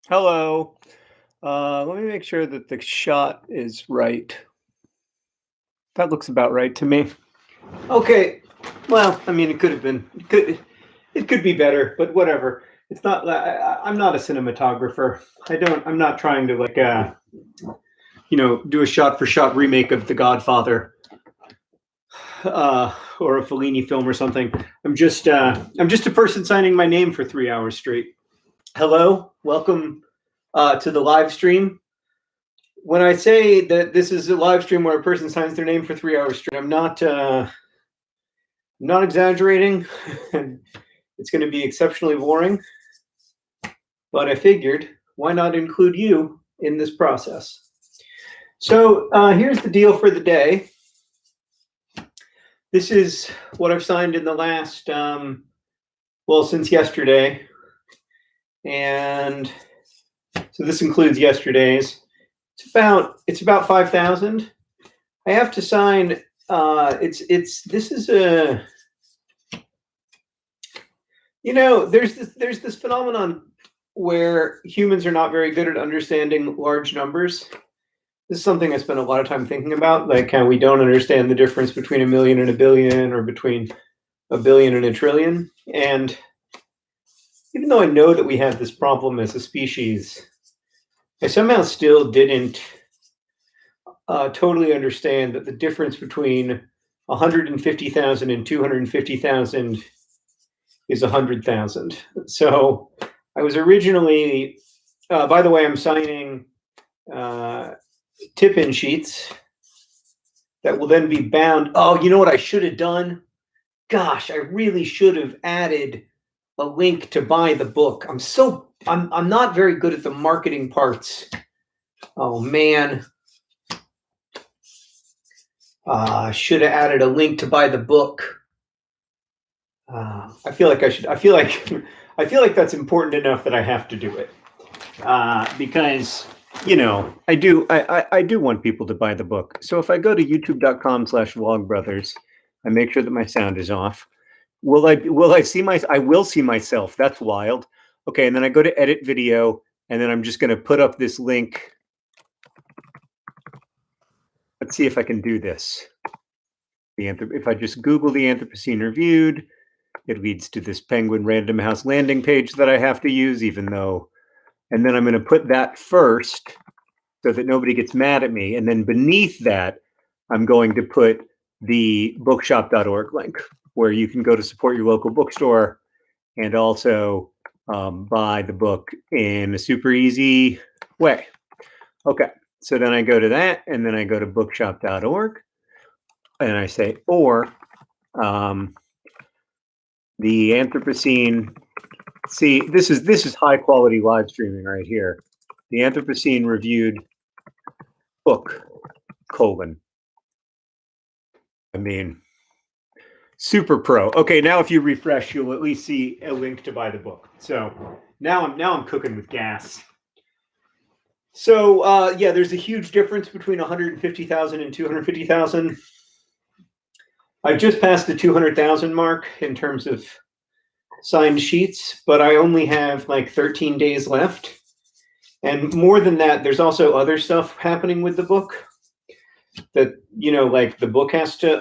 Hello. Let me make sure that the shot is right. That looks about right to me. Okay. Well, I mean, it could have been. It could be better, but whatever. It's not. I'm not a cinematographer. I'm not trying to do a shot-for-shot remake of The Godfather, or a Fellini film or something. I'm just a person signing my name for 3 hours straight. Hello. Welcome to the live stream. When I say that this is a live stream where a person signs their name for 3 hours straight, I'm not exaggerating. It's going to be exceptionally boring, but I figured why not include you in this process? So here's the deal for the day. This is what I've signed in the last, since yesterday, and so this includes yesterday's. It's about 5,000. I have to sign. This is a. There's this phenomenon where humans are not very good at understanding large numbers. This is something I spent a lot of time thinking about, like how we don't understand the difference between a million and a billion, or between a billion and a trillion. And even though I know that we have this problem as a species, I somehow still didn't totally understand that the difference between 150,000 and 250,000 is 100,000. So I was originally, by the way, I'm signing tip-in sheets that will then be bound. Oh, you know what I should have done? Gosh, I really should have added a link to buy the book. I'm not very good at the marketing parts. Oh man. I should have added a link to buy the book. I feel like I should. I feel like that's important enough that I have to do it. Because I do want people to buy the book. So if I go to youtube.com/vlogbrothers, I make sure that my sound is off. Will I see I will see myself. That's wild. Okay, and then I go to edit video, and then I'm just going to put up this link. Let's see if I can do this. If I just Google the Anthropocene Reviewed, it leads to this Penguin Random House landing page that I have to use, and then I'm going to put that first so that nobody gets mad at me. And then beneath that, I'm going to put the bookshop.org link, where you can go to support your local bookstore and also buy the book in a super easy way. Okay, so then I go to that, and then I go to bookshop.org, and I say, or the Anthropocene. See, this is high quality live streaming right here. The Anthropocene Reviewed book, : super pro. Okay, now if you refresh, you'll at least see a link to buy the book. So now I'm cooking with gas. So there's a huge difference between 150,000 and 250,000. I've just passed the 200,000 mark in terms of signed sheets, but I only have like 13 days left. And more than that, there's also other stuff happening with the book that, like the book has to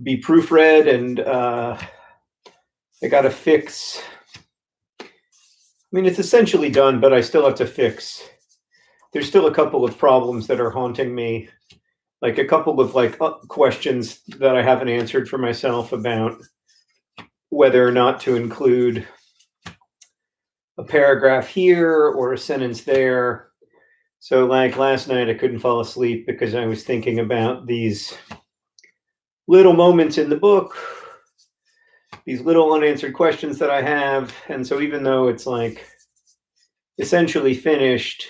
be proofread, and I got to fix. I mean, it's essentially done, but I still have to fix. There's still a couple of problems that are haunting me, like a couple of questions that I haven't answered for myself about whether or not to include a paragraph here or a sentence there. So like last night, I couldn't fall asleep because I was thinking about these little moments in the book, these little unanswered questions that I have. And so even though it's like essentially finished,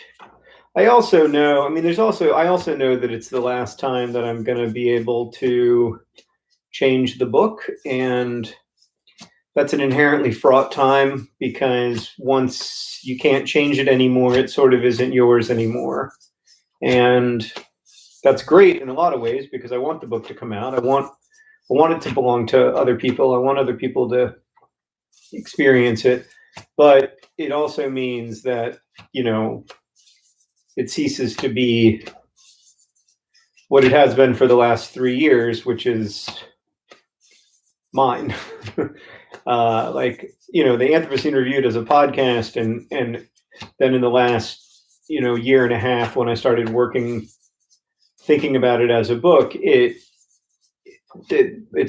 I also know that it's the last time that I'm going to be able to change the book. And that's an inherently fraught time, because once you can't change it anymore, it sort of isn't yours anymore. And that's great in a lot of ways, because I want the book to come out. I want it to belong to other people. I want other people to experience it. But it also means that, you know, it ceases to be what it has been for the last 3 years, which is mine. Like, you know, the Anthropocene Reviewed as a podcast, and then in the last, you know, year and a half, when I started thinking about it as a book, it's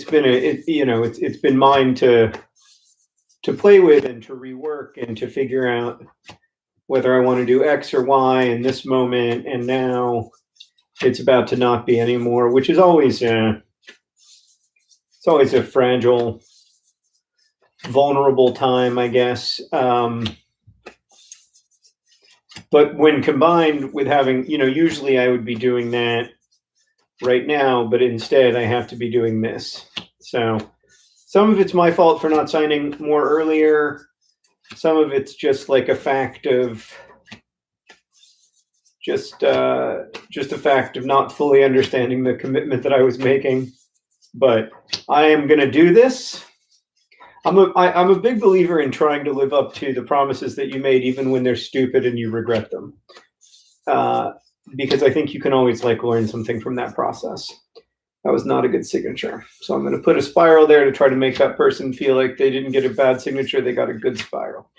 been mine to play with and to rework and to figure out whether I want to do X or Y in this moment. And now it's about to not be anymore, which is always it's always a fragile, vulnerable time, I guess. But when combined with having, you know, usually I would be doing that right now, but instead I have to be doing this. So some of it's my fault for not signing more earlier. Some of it's just like a fact of just a fact of not fully understanding the commitment that I was making. But I am going to do this. I'm a big believer in trying to live up to the promises that you made, even when they're stupid and you regret them. Because I think you can always like learn something from that process. That was not a good signature. So I'm going to put a spiral there to try to make that person feel like they didn't get a bad signature, they got a good spiral.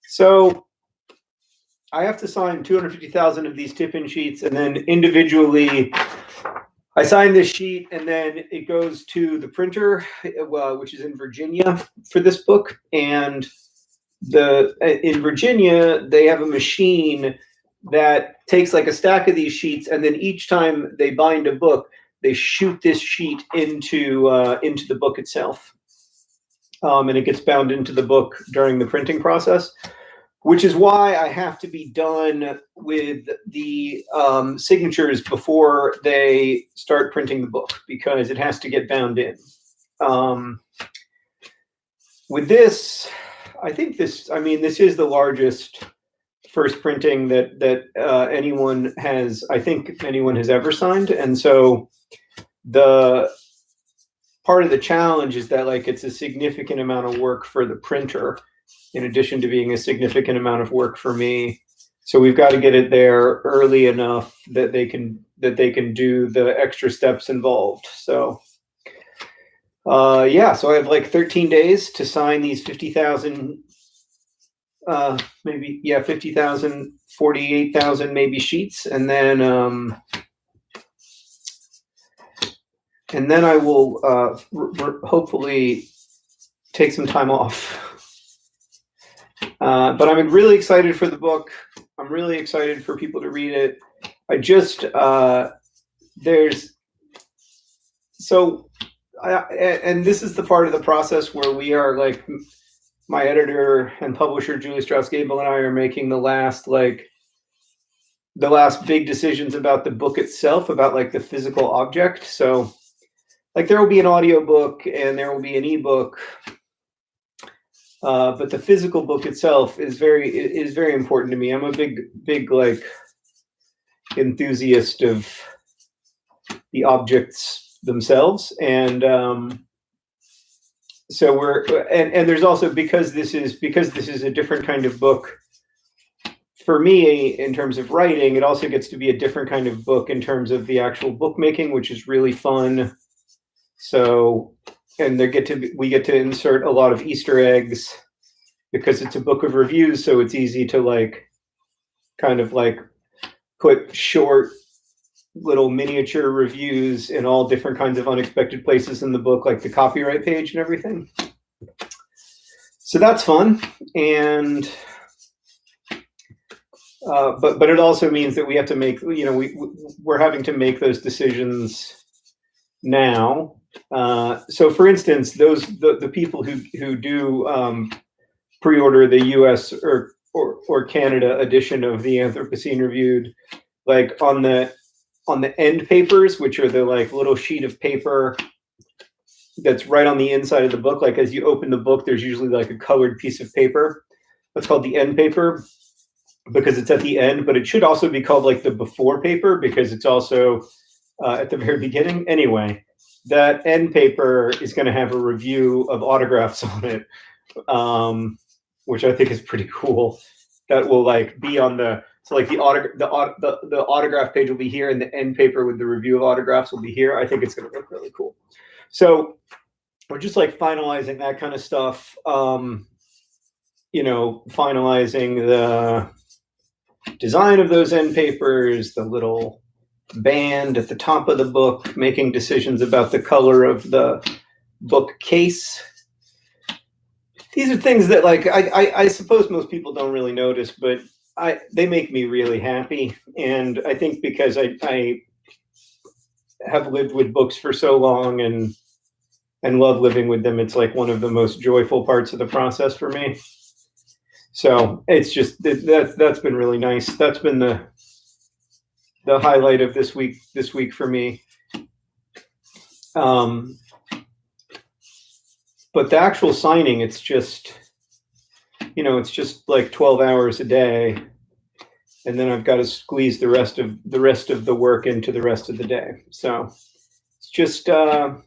So I have to sign 250,000 of these tip-in sheets, and then individually I sign this sheet, and then it goes to the printer, which is in Virginia for this book. And in Virginia, they have a machine that takes like a stack of these sheets, and then each time they bind a book, they shoot this sheet into the book itself, and it gets bound into the book during the printing process. Which is why I have to be done with the signatures before they start printing the book, because it has to get bound in. With this, this is the largest first printing that anyone has ever signed. And so the part of the challenge is that, like, it's a significant amount of work for the printer, in addition to being a significant amount of work for me. So we've got to get it there early enough that they can do the extra steps involved. So so I have like 13 days to sign these 50,000, 50,000, 48,000 maybe sheets, and then I will hopefully take some time off. But I'm really excited for the book. I'm really excited for people to read it. And this is the part of the process where we are, like, my editor and publisher, Julie Strauss Gable, and I are making the last big decisions about the book itself, about like the physical object. So like there will be an audiobook and there will be an ebook. But the physical book itself is very important to me. I'm a big like enthusiast of the objects themselves, and so there's also, because this is a different kind of book for me in terms of writing, it also gets to be a different kind of book in terms of the actual bookmaking, which is really fun. So. And we get to insert a lot of Easter eggs because it's a book of reviews, so it's easy to kind of put short little miniature reviews in all different kinds of unexpected places in the book, like the copyright page and everything. So that's fun, and but it also means that we have to make, we're having to make those decisions now. So for instance, the people who do pre-order the US or Canada edition of the Anthropocene Reviewed, like on the end papers, which are the like little sheet of paper that's right on the inside of the book, like as you open the book, there's usually like a colored piece of paper. That's called the end paper because it's at the end, but it should also be called like the before paper because it's also at the very beginning. Anyway, that end paper is going to have a review of autographs on it, which I think is pretty cool. That will like be on the the autograph page will be here, and the end paper with the review of autographs will be here. I think it's going to look really cool. So we're just like finalizing that kind of stuff. Finalizing the design of those end papers, the little band at the top of the book, making decisions about the color of the bookcase. These are things that like I suppose most people don't really notice, but they make me really happy. And I think because I have lived with books for so long and love living with them, it's like one of the most joyful parts of the process for me. So it's just that's been really nice. That's been the highlight of this week for me. But the actual signing, it's just like 12 hours a day, and then I've got to squeeze the rest of the work into the rest of the day. So it's just got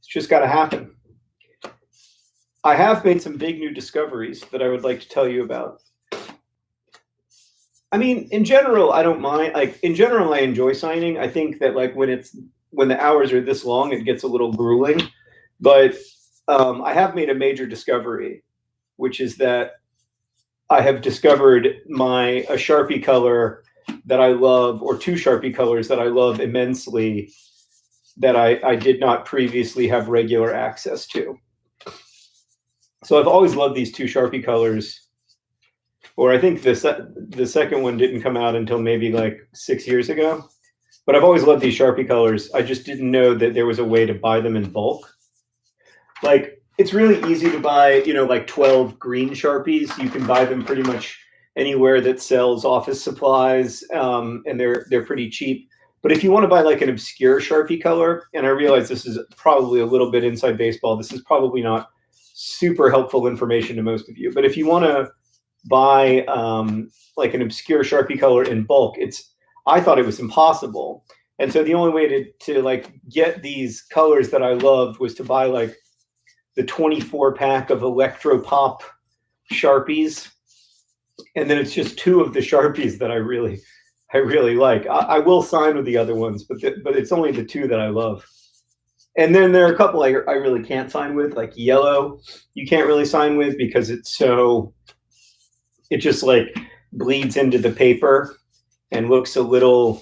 to happen. I have made some big new discoveries that I would like to tell you about. I mean, in general, I don't mind. Like in general, I enjoy signing. I think that like when the hours are this long, it gets a little grueling. But I have made a major discovery, which is that I have discovered a Sharpie color that I love, or two Sharpie colors that I love immensely, that I did not previously have regular access to. So I've always loved these two Sharpie colors, or I think the second one didn't come out until maybe like 6 years ago. But I've always loved these Sharpie colors. I just didn't know that there was a way to buy them in bulk. Like it's really easy to buy, like 12 green Sharpies. You can buy them pretty much anywhere that sells office supplies, and they're pretty cheap. But if you want to buy like an obscure Sharpie color, and I realize this is probably a little bit inside baseball, this is probably not super helpful information to most of you. But if you want to buy like an obscure Sharpie color in bulk, I thought it was impossible. And so the only way to like get these colors that I loved was to buy like the 24 pack of Electro Pop Sharpies. And then it's just two of the Sharpies that I really like. I will sign with the other ones, but it's only the two that I love. And then there are a couple I really can't sign with, like yellow. You can't really sign with because it just like bleeds into the paper and looks a little.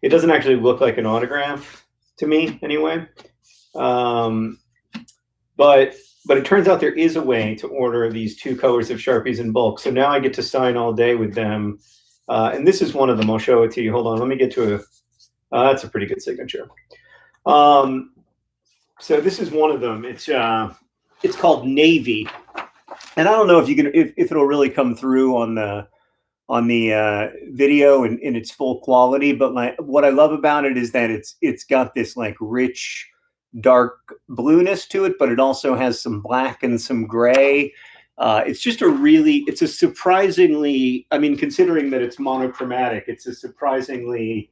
It doesn't actually look like an autograph to me, anyway. But it turns out there is a way to order these two colors of Sharpies in bulk. So now I get to sign all day with them. And this is one of them. I'll show it to you. Hold on. Let me get to that's a pretty good signature. So this is one of them. It's called Navy. And I don't know if it'll really come through on the video in its full quality, but what I love about it is that it's got this like rich dark blueness to it, but it also has some black and some gray. It's a surprisingly, I mean, considering that it's monochromatic, it's a surprisingly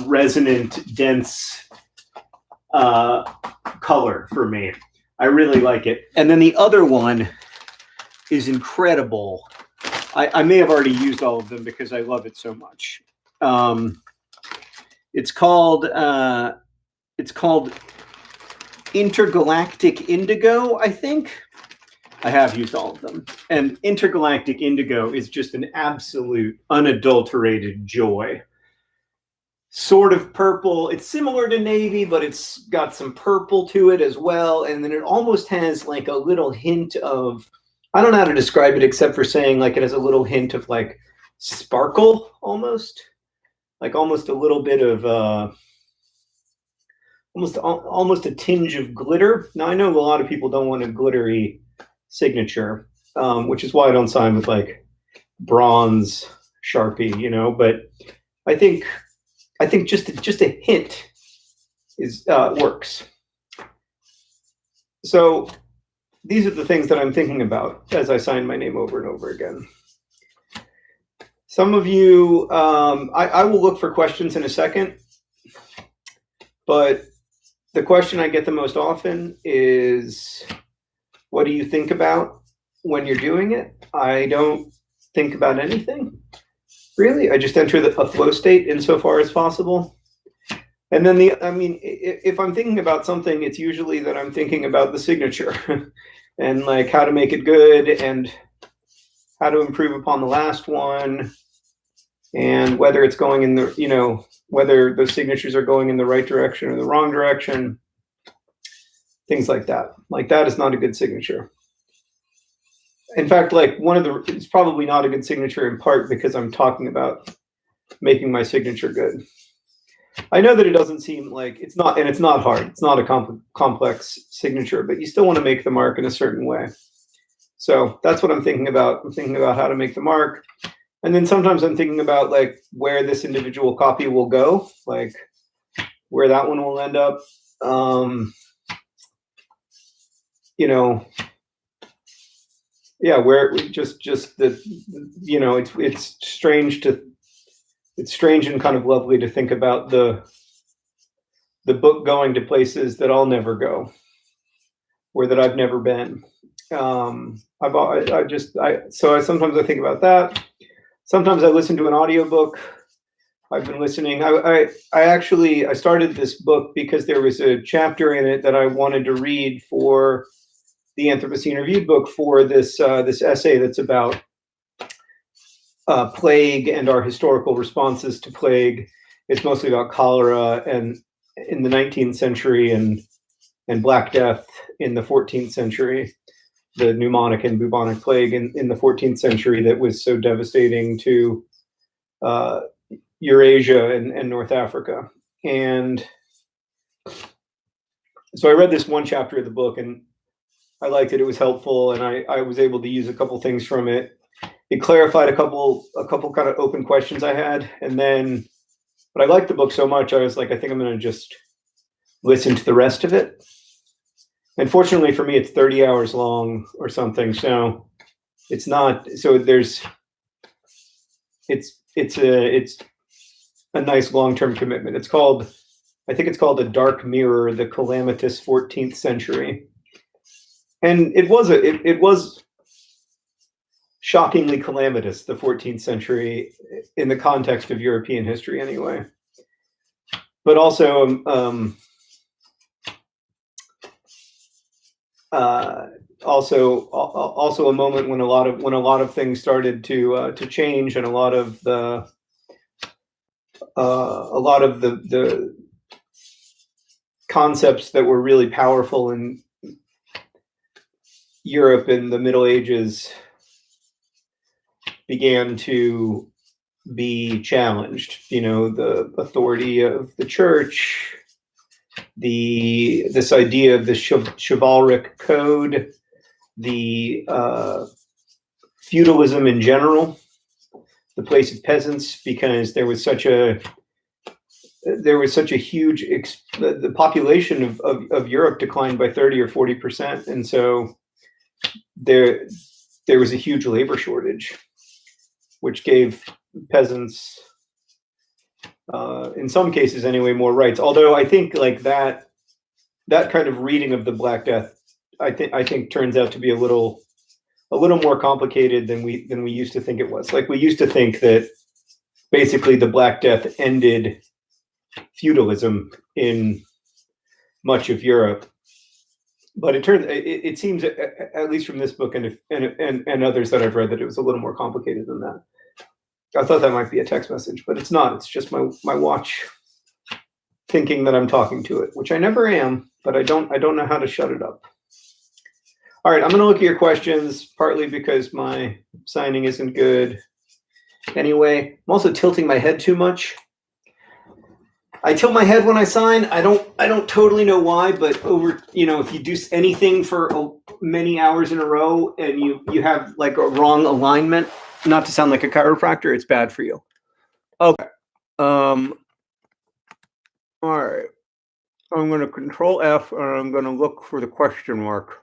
resonant, dense color for me. I really like it. And then the other one is incredible. I may have already used all of them because I love it so much. It's called Intergalactic Indigo, I think. I have used all of them. And Intergalactic Indigo is just an absolute unadulterated joy. Sort of purple. It's similar to navy, but it's got some purple to it as well. And then it almost has like a little hint of, I don't know how to describe it except for saying like it has a little hint of like sparkle almost. Like almost a little bit of almost a tinge of glitter. Now I know a lot of people don't want a glittery signature, which is why I don't sign with like bronze Sharpie, but I think just a hint is works. So these are the things that I'm thinking about as I sign my name over and over again. Some of you, I will look for questions in a second, but the question I get the most often is, what do you think about when you're doing it, I don't think about anything, really. I just enter a flow state insofar as possible. And then if I'm thinking about something, it's usually that I'm thinking about the signature and like how to make it good and how to improve upon the last one, and whether it's going in the, whether the signatures are going in the right direction or the wrong direction, things like that. Like that is not a good signature. In fact, like it's probably not a good signature in part because I'm talking about making my signature good. I know that it doesn't seem like it's not hard. It's not a complex signature, but you still want to make the mark in a certain way. So that's what I'm thinking about. I'm thinking about how to make the mark. And then sometimes I'm thinking about like where this individual copy will go, like where that one will end up. Yeah, where just that, it's strange and kind of lovely to think about the book going to places that I'll never go, or that I've never been. So sometimes I think about that. Sometimes I listen to an audiobook. I've been listening. I started this book because there was a chapter in it that I wanted to read for the Anthropocene Reviewed book, for this essay that's about plague and our historical responses to plague. It's mostly about cholera and in the 19th century and Black Death in the 14th century, the pneumonic and bubonic plague in the 14th century that was so devastating to Eurasia and North Africa. And so I read this one chapter of the book and I liked it. It was helpful, and I was able to use a couple things from it. It clarified a couple kind of open questions I had, but I liked the book so much, I was like, I think I'm going to just listen to the rest of it. And fortunately for me, it's 30 hours long or something, so it's not. So it's a nice long-term commitment. I think it's called A Dark Mirror: The Calamitous 14th Century. And it was shockingly calamitous, the 14th century, in the context of European history anyway. But also also a moment when a lot of things started to change, and a lot of the concepts that were really powerful in Europe in the Middle Ages began to be challenged. The authority of the church, this idea of the chivalric code, the feudalism in general, the place of peasants, because there was such a huge the population of Europe declined by 30 or 40%, and so there was a huge labor shortage, which gave peasants, in some cases anyway, more rights. Although I think like that kind of reading of the Black Death, I think turns out to be a little more complicated than we used to think it was. Like, we used to think that basically the Black Death ended feudalism in much of Europe. But it seems, at least from this book and others that I've read, that it was a little more complicated than that. I thought that might be a text message, but it's not. It's just my watch thinking that I'm talking to it, which I never am, but I don't know how to shut it up. All right, I'm going to look at your questions, partly because my signing isn't good. Anyway, I'm also tilting my head too much. I tilt my head when I sign. I don't totally know why, but if you do anything for many hours in a row and you have like a wrong alignment, not to sound like a chiropractor, it's bad for you. Okay. All right. I'm going to Control F and I'm going to look for the question mark.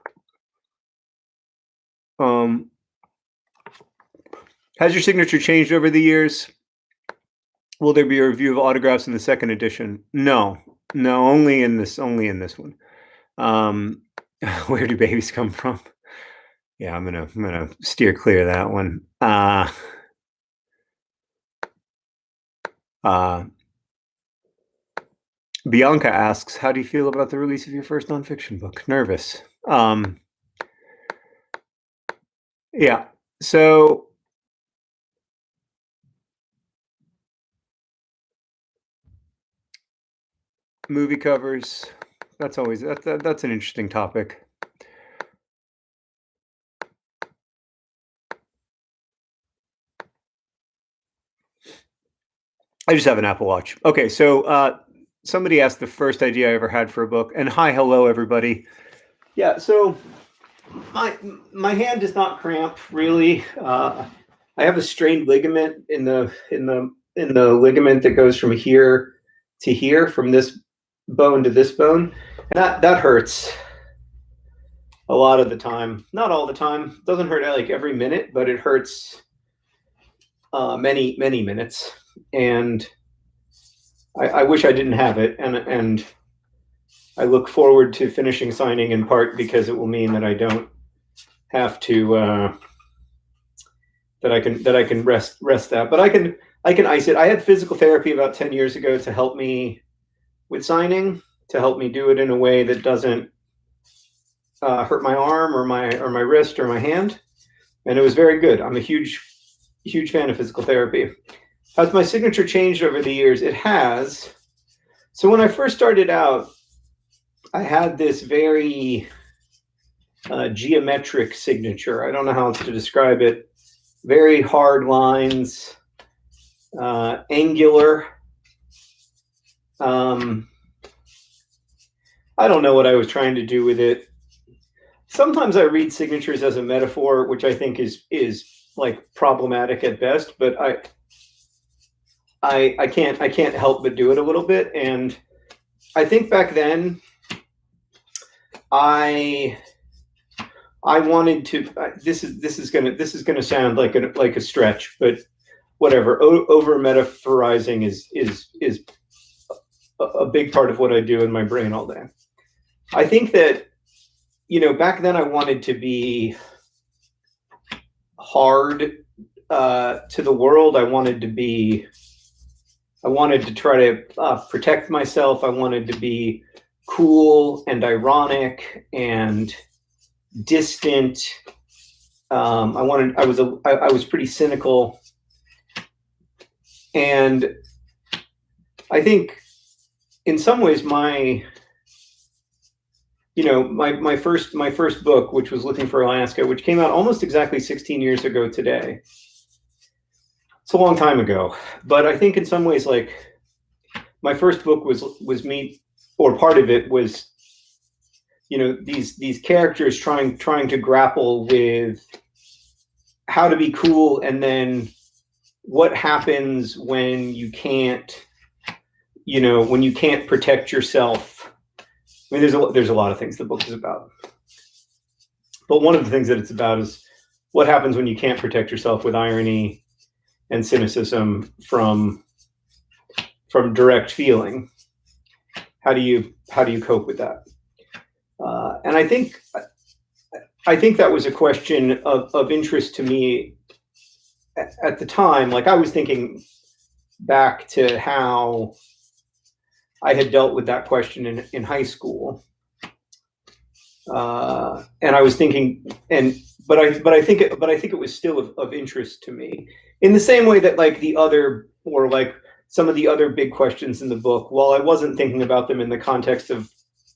Has your signature changed over the years? Will there be a review of autographs in the second edition? No, only in this one. Where do babies come from? Yeah, I'm gonna steer clear of that one. Uh, Bianca asks, "How do you feel about the release of your first nonfiction book?" Nervous. Yeah. So movie covers. That's always that's an interesting topic. I just have an Apple Watch. Okay, so somebody asked the first idea I ever had for a book, and hi, hello, everybody. Yeah, so my hand does not cramp really. I have a strained ligament in the ligament that goes from here to here, from this bone to this bone, and that hurts a lot of the time. Not all the time. It doesn't hurt like every minute, but it hurts many minutes, and I wish I didn't have it, and I look forward to finishing signing, in part because it will mean that I don't have to that I can rest that. But I can ice it. I had physical therapy about 10 years ago to help me with signing, to help me do it in a way that doesn't hurt my arm or my wrist or my hand, and it was very good. I'm a huge fan of physical therapy. Has my signature changed over the years? It has. So when I first started out, I had this very geometric signature. I don't know how else to describe it. Very hard lines, angular. I don't know what I was trying to do with it. Sometimes I read signatures as a metaphor, which I think is like problematic at best, but I can't help but do it a little bit. And I think back then I wanted to. This is gonna sound like a stretch, but whatever. Over metaphorizing is a big part of what I do in my brain all day. I think that, back then I wanted to be hard to the world. I wanted to try to protect myself. I wanted to be cool and ironic and distant. I was pretty cynical, and I think in some ways my first book, which was Looking for Alaska, which came out almost exactly 16 years ago today. It's a long time ago, but I think in some ways, like, my first book was me, or part of it was, these characters trying to grapple with how to be cool, and then what happens when you can't protect yourself. I mean, there's a lot of things the book is about, but one of the things that it's about is what happens when you can't protect yourself with irony and cynicism from direct feeling. How do you cope with that? And I think that was a question of interest to me at the time. Like, I was thinking back to how I had dealt with that question in high school, and I was thinking, but I think it was still of interest to me, in the same way that, like, some of the other big questions in the book, while I wasn't thinking about them in the context of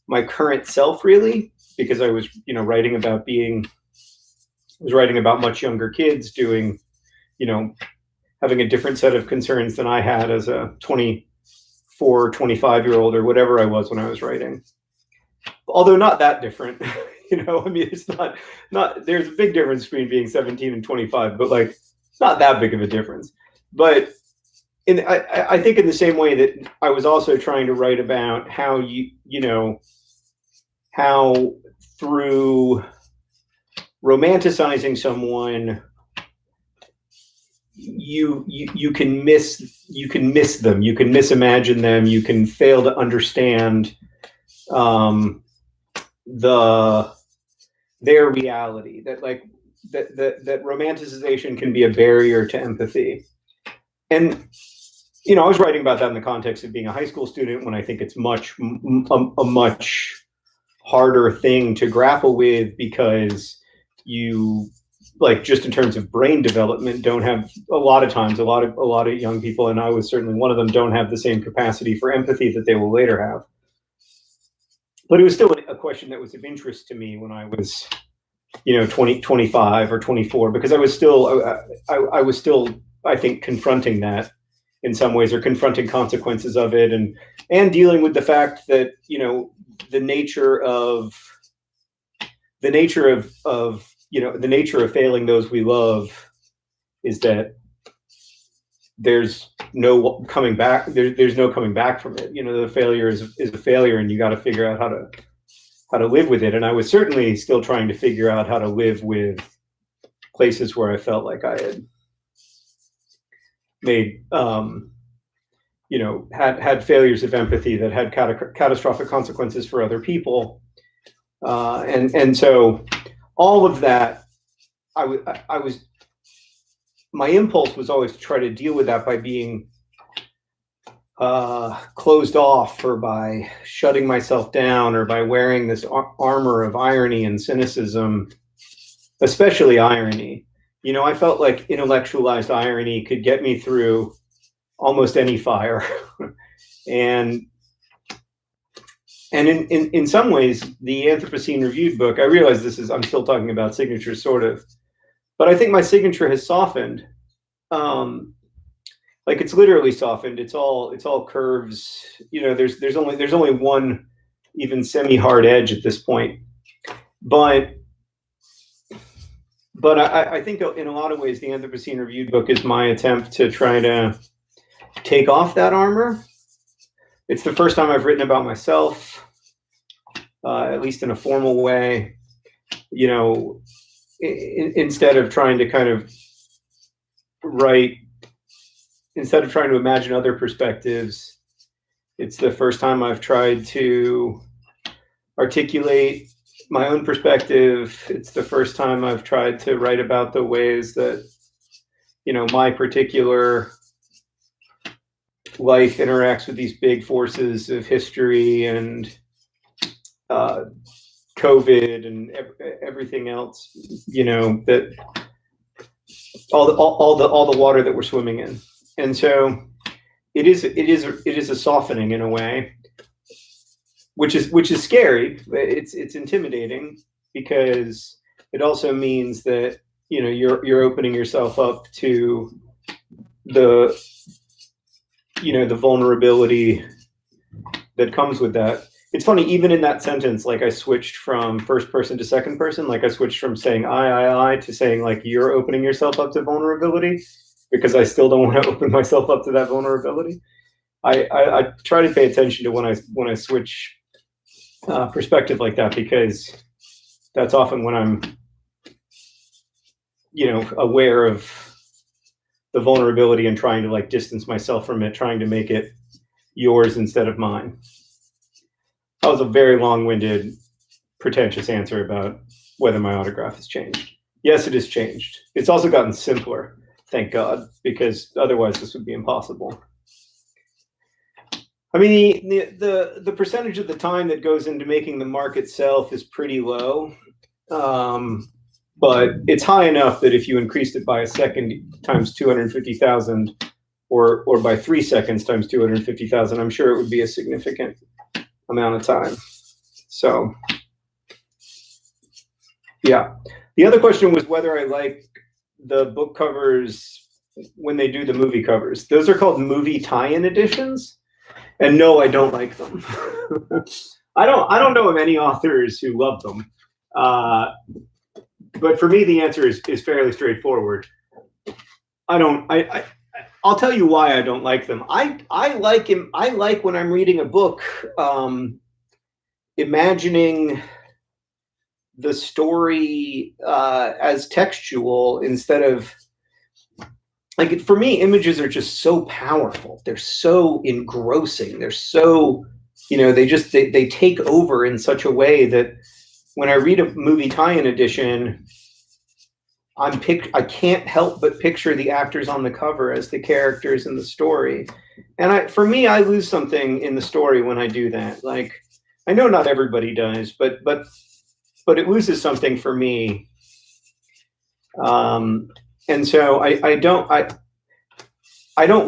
my current self, really, because I was writing about much younger kids doing, having a different set of concerns than I had as a 24, 25-year-old or whatever I was when I was writing. Although not that different, I mean, it's not, there's a big difference between being 17 and 25, but, like, it's not that big of a difference. But I think in the same way that I was also trying to write about how how through romanticizing someone, you can miss them, you can misimagine them, you can fail to understand their reality. That, like, that romanticization can be a barrier to empathy. And I was writing about that in the context of being a high school student, when I think it's a much harder thing to grapple with, because you, like, just in terms of brain development, don't have a lot of young people, and I was certainly one of them, don't have the same capacity for empathy that they will later have. But it was still a question that was of interest to me when I was 20, 25 or 24, because I was still, I think, confronting that in some ways, or confronting consequences of it, and dealing with the fact that, the nature of failing those we love is that there's no coming back. There's no coming back from it. The failure is a failure, and you got to figure out how to live with it. And I was certainly still trying to figure out how to live with places where I felt like I had made, had failures of empathy that had catastrophic consequences for other people. And so all of that, my impulse was always to try to deal with that by being closed off, or by shutting myself down, or by wearing this armor of irony and cynicism, especially irony. I felt like intellectualized irony could get me through almost any fire. and in some ways, the Anthropocene Reviewed book, I realize I'm still talking about signatures, sort of, but I think my signature has softened. Like, it's literally softened. It's all curves. There's only one even semi-hard edge at this point. But I think in a lot of ways, the Anthropocene Reviewed book is my attempt to try to take off that armor. It's the first time I've written about myself, at least in a formal way. Instead of trying to kind of instead of trying to imagine other perspectives, it's the first time I've tried to articulate my own perspective. It's the first time I've tried to write about the ways that, my particular life interacts with these big forces of history and COVID and everything else, that all the water that we're swimming in. And so it is a softening in a way, which is scary. It's intimidating, because it also means that you're opening yourself up to the vulnerability that comes with that. It's funny, even in that sentence, like, I switched from first person to second person. Like, I switched from saying I to saying, like, you're opening yourself up to vulnerability, because I still don't want to open myself up to that vulnerability. I try to pay attention to when I switch perspective like that, because that's often when I'm aware of the vulnerability and trying to, like, distance myself from it, trying to make it yours instead of mine. That was a very long-winded, pretentious answer about whether my autograph has changed. Yes, it has changed. It's also gotten simpler, thank God, because otherwise this would be impossible. I mean, the percentage of the time that goes into making the mark itself is pretty low, but it's high enough that if you increased it by a second times 250,000, or by 3 seconds times 250,000, I'm sure it would be a significant amount of time. So, yeah. The other question was whether I like the book covers when they do the movie covers. Those are called movie tie-in editions. And no, I don't like them. I don't know of any authors who love them. But for me, the answer is fairly straightforward. I'll tell you why I don't like them. I like when I'm reading a book, imagining the story as textual instead of, like, for me, images are just so powerful. They're so engrossing. They're so, they take over in such a way that when I read a movie tie-in edition, I can't help but picture the actors on the cover as the characters in the story. And for me, I lose something in the story when I do that. Like, I know not everybody does, but it loses something for me. And so I don't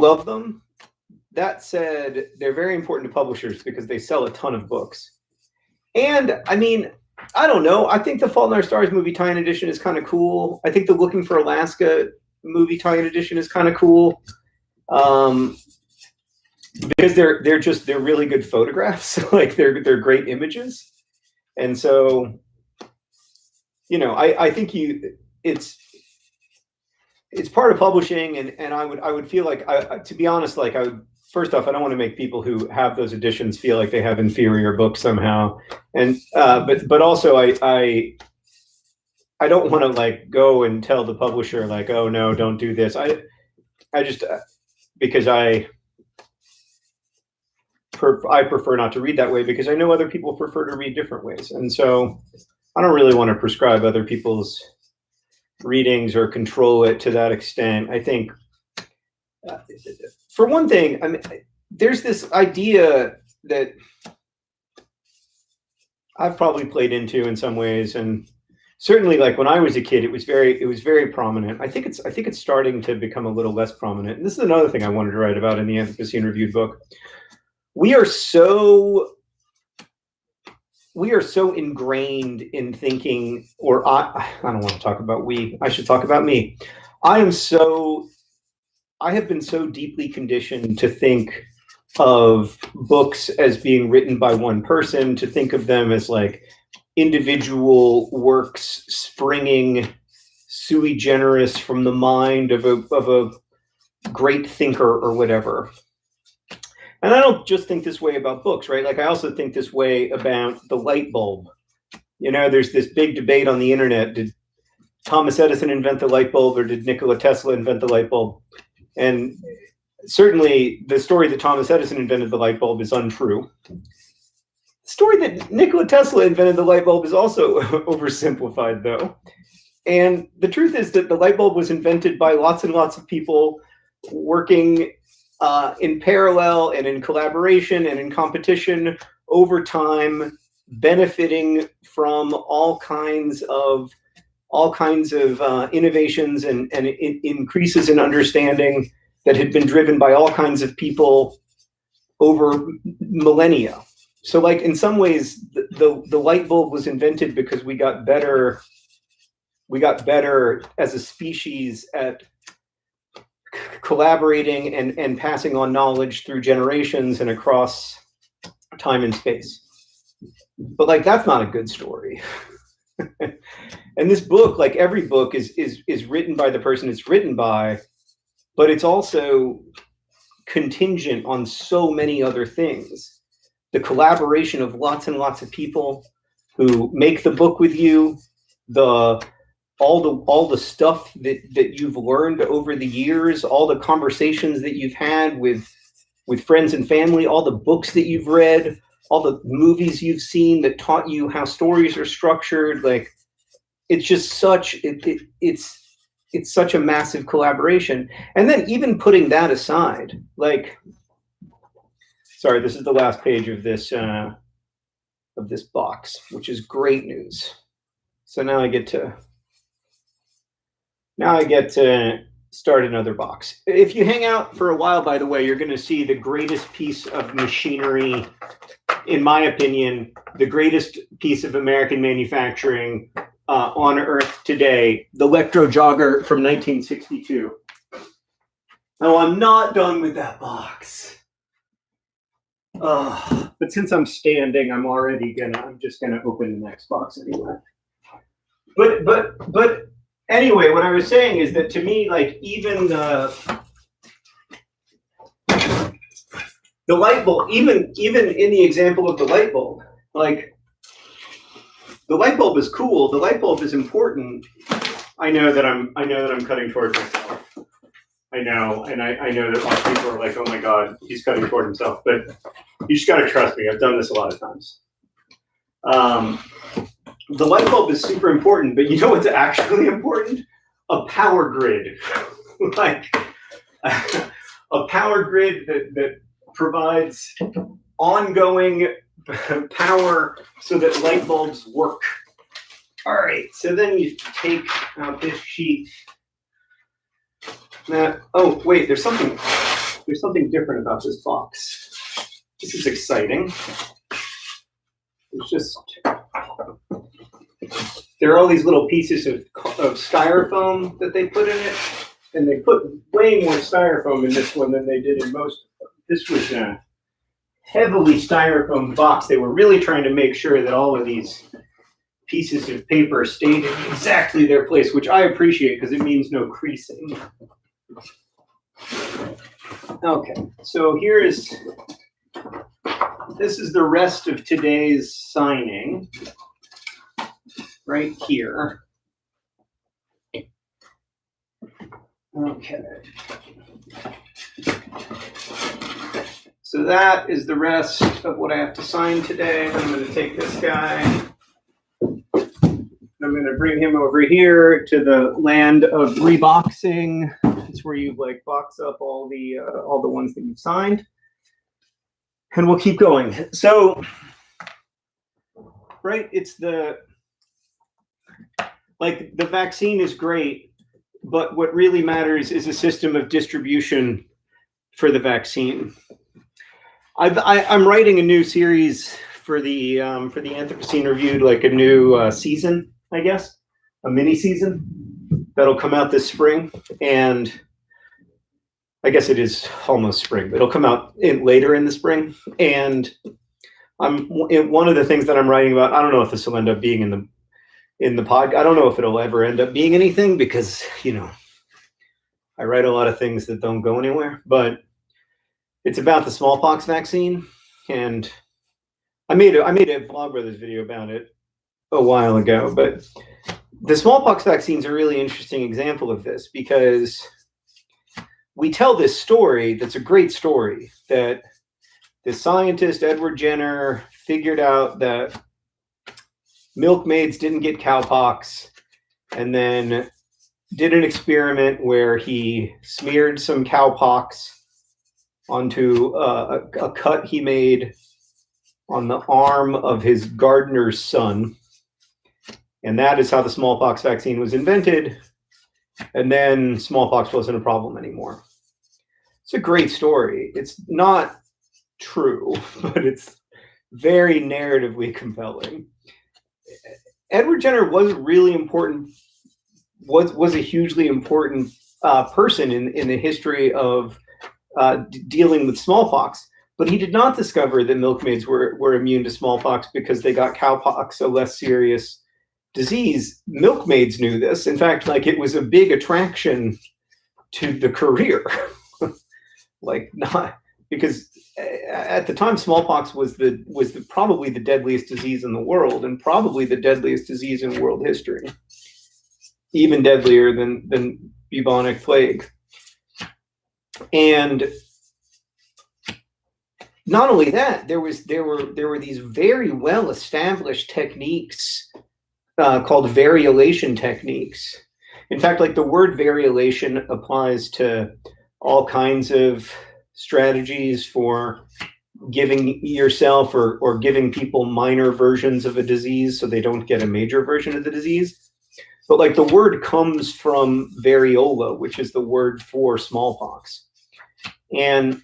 love them. That said, they're very important to publishers because they sell a ton of books. And I mean, I don't know. I think the Fault in Our Stars movie tie-in edition is kind of cool. I think the Looking for Alaska movie tie-in edition is kind of cool. Because they're really good photographs. Like they're great images. And so, you know, I think it's part of publishing, and I would feel like, to be honest, like first off, I don't want to make people who have those editions feel like they have inferior books somehow, and but also I don't want to like go and tell the publisher like, oh no, don't do this. I just because I prefer not to read that way, because I know other people prefer to read different ways, and so I don't really want to prescribe other people's readings or control it to that extent. I think, for one thing, I mean, there's this idea that I've probably played into in some ways, and certainly, like when I was a kid, it was very prominent. I think it's starting to become a little less prominent. And this is another thing I wanted to write about in the Anthropocene Reviewed book. We are so ingrained in thinking, or I don't want to talk about we, I should talk about me. I have been so deeply conditioned to think of books as being written by one person, to think of them as like individual works springing sui generis from the mind of a great thinker or whatever. And I don't just think this way about books, right? Like I also think this way about the light bulb. You know, there's this big debate on the internet. Did Thomas Edison invent the light bulb, or did Nikola Tesla invent the light bulb? And certainly the story that Thomas Edison invented the light bulb is untrue. The story that Nikola Tesla invented the light bulb is also oversimplified, though. And the truth is that the light bulb was invented by lots and lots of people working in parallel and in collaboration and in competition over time, benefiting from all kinds of innovations and increases in understanding that had been driven by all kinds of people over millennia. So like in some ways, the light bulb was invented because we got better as a species at collaborating and passing on knowledge through generations and across time and space. But like that's not a good story. And this book, like every book, is written by the person it's written by, but it's also contingent on so many other things. The collaboration of lots and lots of people who make the book with you, all the stuff that you've learned over the years, all the conversations that you've had with friends and family, all the books that you've read, all the movies you've seen that taught you how stories are structured. Like it's just it's such a massive collaboration. And then even putting that aside, like, sorry, this is the last page of this box, which is great news. So now I get to start another box. If you hang out for a while, by the way, you're going to see the greatest piece of machinery, in my opinion, the greatest piece of American manufacturing on Earth today, the Electro Jogger from 1962. Oh, I'm not done with that box. But since I'm standing, I'm just gonna open the next box anyway. But anyway, what I was saying is that to me, like even the light bulb, even in the example of the light bulb, like the light bulb is cool. The light bulb is important. I know that I'm cutting towards myself. I know, and I know that lots of people are like, "Oh my God, he's cutting toward himself." But you just got to trust me. I've done this a lot of times. The light bulb is super important, but you know what's actually important? a power grid, like a power grid that provides ongoing power so that light bulbs work. All right, so then you take out this sheet. Oh wait, there's something different about this box. This is exciting. It's just there are all these little pieces of styrofoam that they put in it, and they put way more styrofoam in this one than they did in most of them. This was a heavily styrofoam box. They were really trying to make sure that all of these pieces of paper stayed in exactly their place, which I appreciate because it means no creasing. Okay, so this is the rest of today's signing right here. Okay. So that is the rest of what I have to sign today. I'm going to take this guy. I'm going to bring him over here to the land of reboxing. It's where you like box up all the ones that you've signed, and we'll keep going. So, right, it's the vaccine is great, but what really matters is a system of distribution for the vaccine. I'm writing a new series for the Anthropocene Reviewed, like a new season, I guess, a mini season that'll come out this spring, and I guess it is almost spring, but it'll come out later in the spring. And one of the things that I'm writing about. I don't know if this will end up being in the pod. I don't know if it'll ever end up being anything because I write a lot of things that don't go anywhere. But it's about the smallpox vaccine, and I made a Vlogbrothers video about it a while ago. But the smallpox vaccine is a really interesting example of this because we tell this story that's a great story that the scientist Edward Jenner figured out that milkmaids didn't get cowpox, and then did an experiment where he smeared some cowpox onto a cut he made on the arm of his gardener's son. And that is how the smallpox vaccine was invented. And then smallpox wasn't a problem anymore. It's a great story. It's not true, but it's very narratively compelling. Edward Jenner was really important, was a hugely important person in the history of dealing with smallpox, but he did not discover that milkmaids were immune to smallpox because they got cowpox, a less serious disease. Milkmaids knew this. In fact, like, it was a big attraction to the career. Like, not because at the time smallpox was probably the deadliest disease in the world, and probably the deadliest disease in world history, even deadlier than bubonic plague. And not only that, there were these very well established techniques called variolation techniques. In fact, like, the word variolation applies to all kinds of strategies for giving yourself or giving people minor versions of a disease so they don't get a major version of the disease. But like, the word comes from variola, which is the word for smallpox. And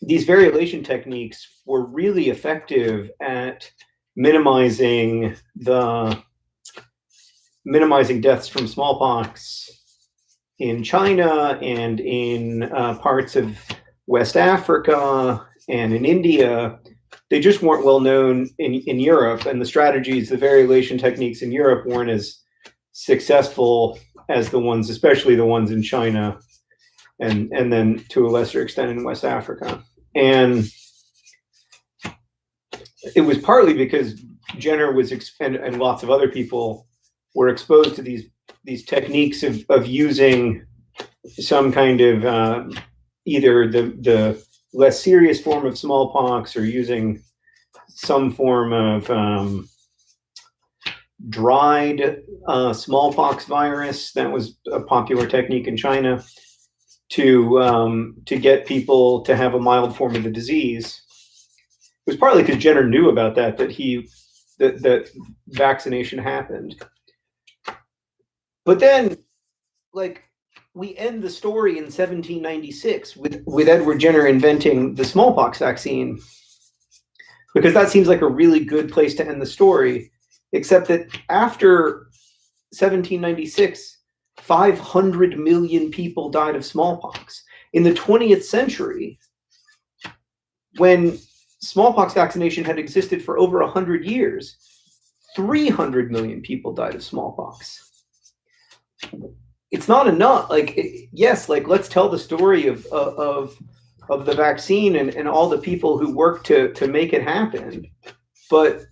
these variolation techniques were really effective at minimizing deaths from smallpox in China and in parts of West Africa and in India. They just weren't well known in Europe, and the variolation techniques in Europe weren't as successful as the ones, especially the ones in China, and then to a lesser extent in West Africa. And it was partly because Jenner was and lots of other people were exposed to these techniques of using some kind of either the less serious form of smallpox or using some form of dried smallpox virus. That was a popular technique in China to get people to have a mild form of the disease. It was partly because Jenner knew about that that vaccination happened. But then, like, we end the story in 1796 with Edward Jenner inventing the smallpox vaccine, because that seems like a really good place to end the story, except that after 1796, 500 million people died of smallpox. In the 20th century, when smallpox vaccination had existed for over 100 years, 300 million people died of smallpox. It's not enough. Like, yes, like, let's tell the story of the vaccine and all the people who worked to make it happen. But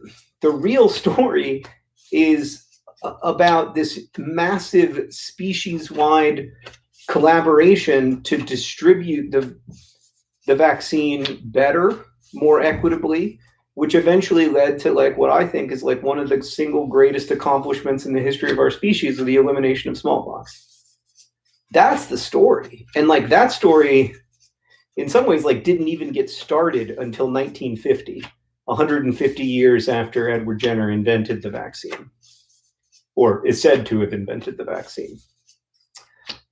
the real story is about this massive species-wide collaboration to distribute the vaccine better, more equitably, which eventually led to, like, what I think is like one of the single greatest accomplishments in the history of our species, of the elimination of smallpox. That's the story. And like, that story in some ways, like, didn't even get started until 1950, 150 years after Edward Jenner invented the vaccine, or is said to have invented the vaccine.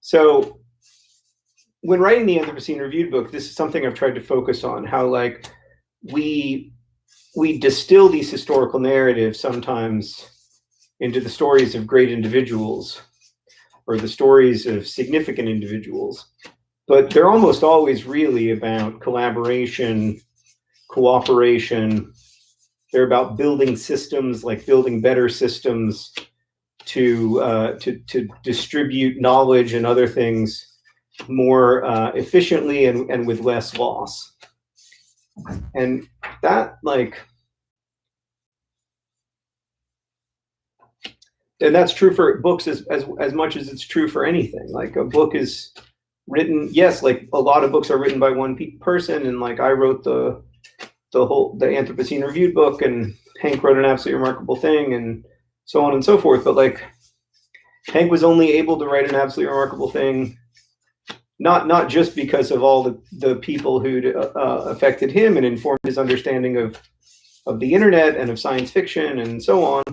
So when writing the Anthropocene Reviewed book, this is something I've tried to focus on, how, like, we distill these historical narratives sometimes into the stories of great individuals or the stories of significant individuals, but they're almost always really about collaboration, cooperation. They're about building systems, like building better systems to distribute knowledge and other things more efficiently and with less loss. And that, like, and that's true for books as much as it's true for anything. Like, a book is written, yes, like, a lot of books are written by one person, and like, I wrote the Anthropocene Reviewed book, and Hank wrote An Absolutely Remarkable Thing, and so on and so forth. But like, Hank was only able to write An Absolutely Remarkable Thing not just because of all the people who'd affected him and informed his understanding of the internet and of science fiction and so on,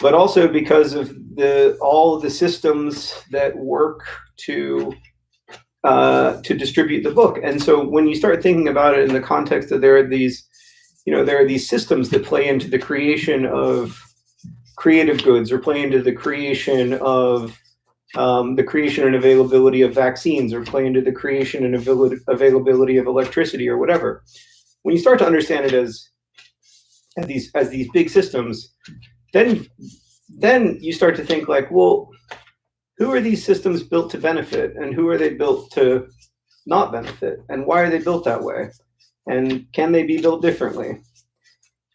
but also because of all of the systems that work to distribute the book. And so when you start thinking about it in the context that there are these systems that play into the creation of creative goods, or play into the creation of the creation and availability of vaccines, or play into the creation and availability of electricity, or whatever. When you start to understand it as these big systems, then you start to think, like, well, who are these systems built to benefit, and who are they built to not benefit, and why are they built that way, and can they be built differently?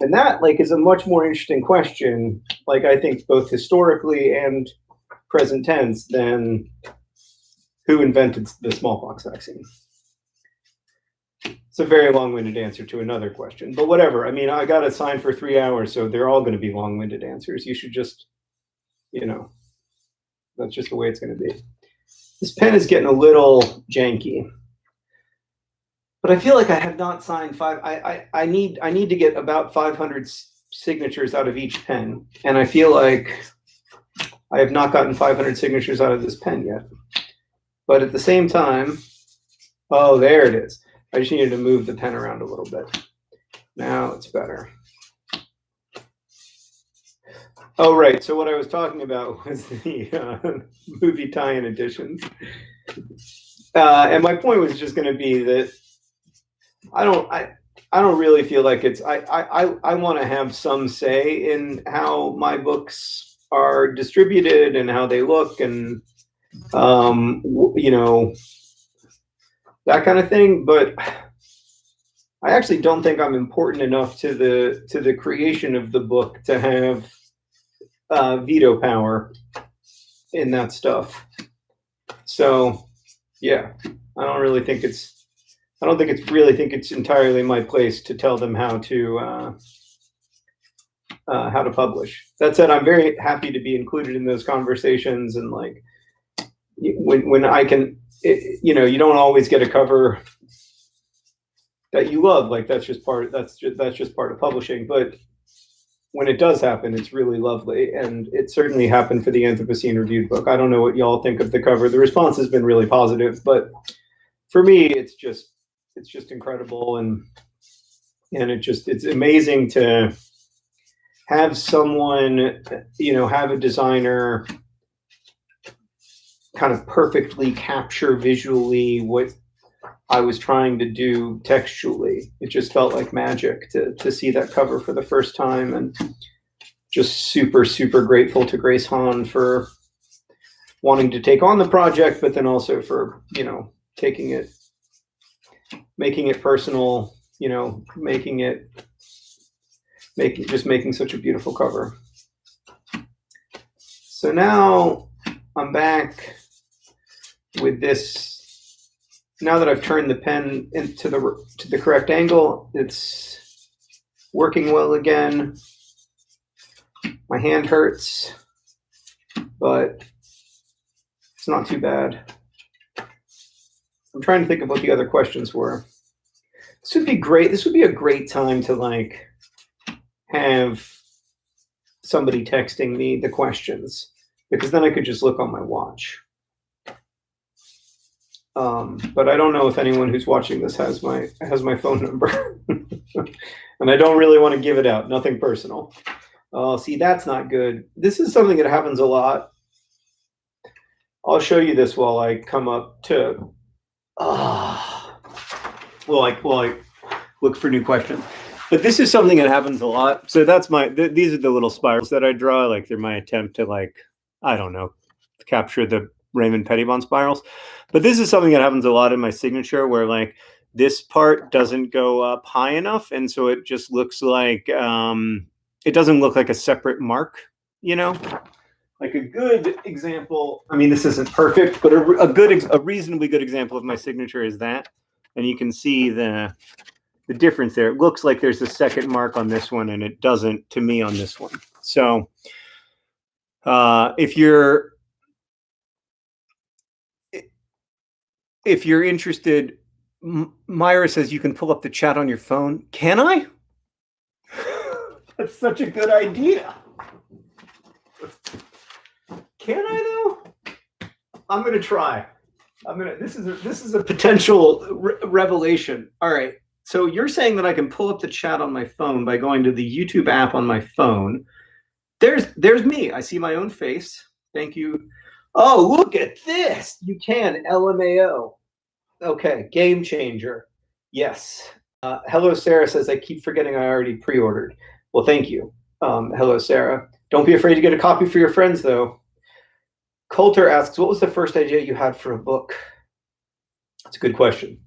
And that, like, is a much more interesting question, like, I think both historically and present tense, than who invented the smallpox vaccine. It's a very long-winded answer to another question, but whatever. I mean, I got a sign for 3 hours, so they're all going to be long-winded answers. You should just, that's just the way it's going to be. This pen is getting a little janky, but I feel like I have not signed I need to get about 500 signatures out of each pen, and I feel like I have not gotten 500 signatures out of this pen yet. But at the same time, oh, there it is. I just needed to move the pen around a little bit. Now it's better. Oh, right. So what I was talking about was the movie tie-in editions. And my point was just going to be that I don't really feel like it's, I want to have some say in how my books are distributed and how they look, and that kind of thing. But I actually don't think I'm important enough to the creation of the book to have veto power in that stuff. So yeah, I don't really think it's entirely my place to tell them how to how to publish. That said, I'm very happy to be included in those conversations, and like when I can, you know, you don't always get a cover that you love. Like that's just part of publishing. But when it does happen, it's really lovely, and it certainly happened for the Anthropocene reviewed book. I don't know what y'all think of the cover. The response has been really positive, but for me, it's just incredible, and it's amazing to have someone, you know, have a designer kind of perfectly capture visually what I was trying to do textually. It just felt like magic to see that cover for the first time, and just super, super grateful to Grace Hahn for wanting to take on the project, but then also for, you know, making it personal, you know, making such a beautiful cover. So now I'm back with this. Now that I've turned the pen into the correct angle, it's working well again. My hand hurts, but it's not too bad. I'm trying to think of what the other questions were. This would be great. This would be a great time to like have somebody texting me the questions, because then I could just look on my watch. But I don't know if anyone who's watching this has my phone number, and I don't really want to give it out. Nothing personal. Oh, see, that's not good. This is something that happens a lot. I'll show you this while I come up to. Well, I look for new questions. But this is something that happens a lot. So that's these are the little spirals that I draw. Like they're my attempt to, like, I don't know, capture the Raymond Pettibon spirals. But this is something that happens a lot in my signature, where like this part doesn't go up high enough, and so it just looks like it doesn't look like a separate mark, you know. Like a good example, I mean, this isn't perfect, but a reasonably good example of my signature is that, and you can see the difference there. It looks like there's a second mark on this one, and it doesn't to me on this one. So if you're interested, Myra says you can pull up the chat on your phone. Can I? That's such a good idea. Can I though? I'm gonna try. This is a potential revelation. All right. So you're saying that I can pull up the chat on my phone by going to the YouTube app on my phone. There's me. I see my own face. Thank you. Oh, look at this. You can. LMAO. Okay. Game changer. Yes. Hello, Sarah says, I keep forgetting I already pre-ordered. Well, thank you. Hello, Sarah. Don't be afraid to get a copy for your friends, though. Coulter asks, what was the first idea you had for a book? That's a good question.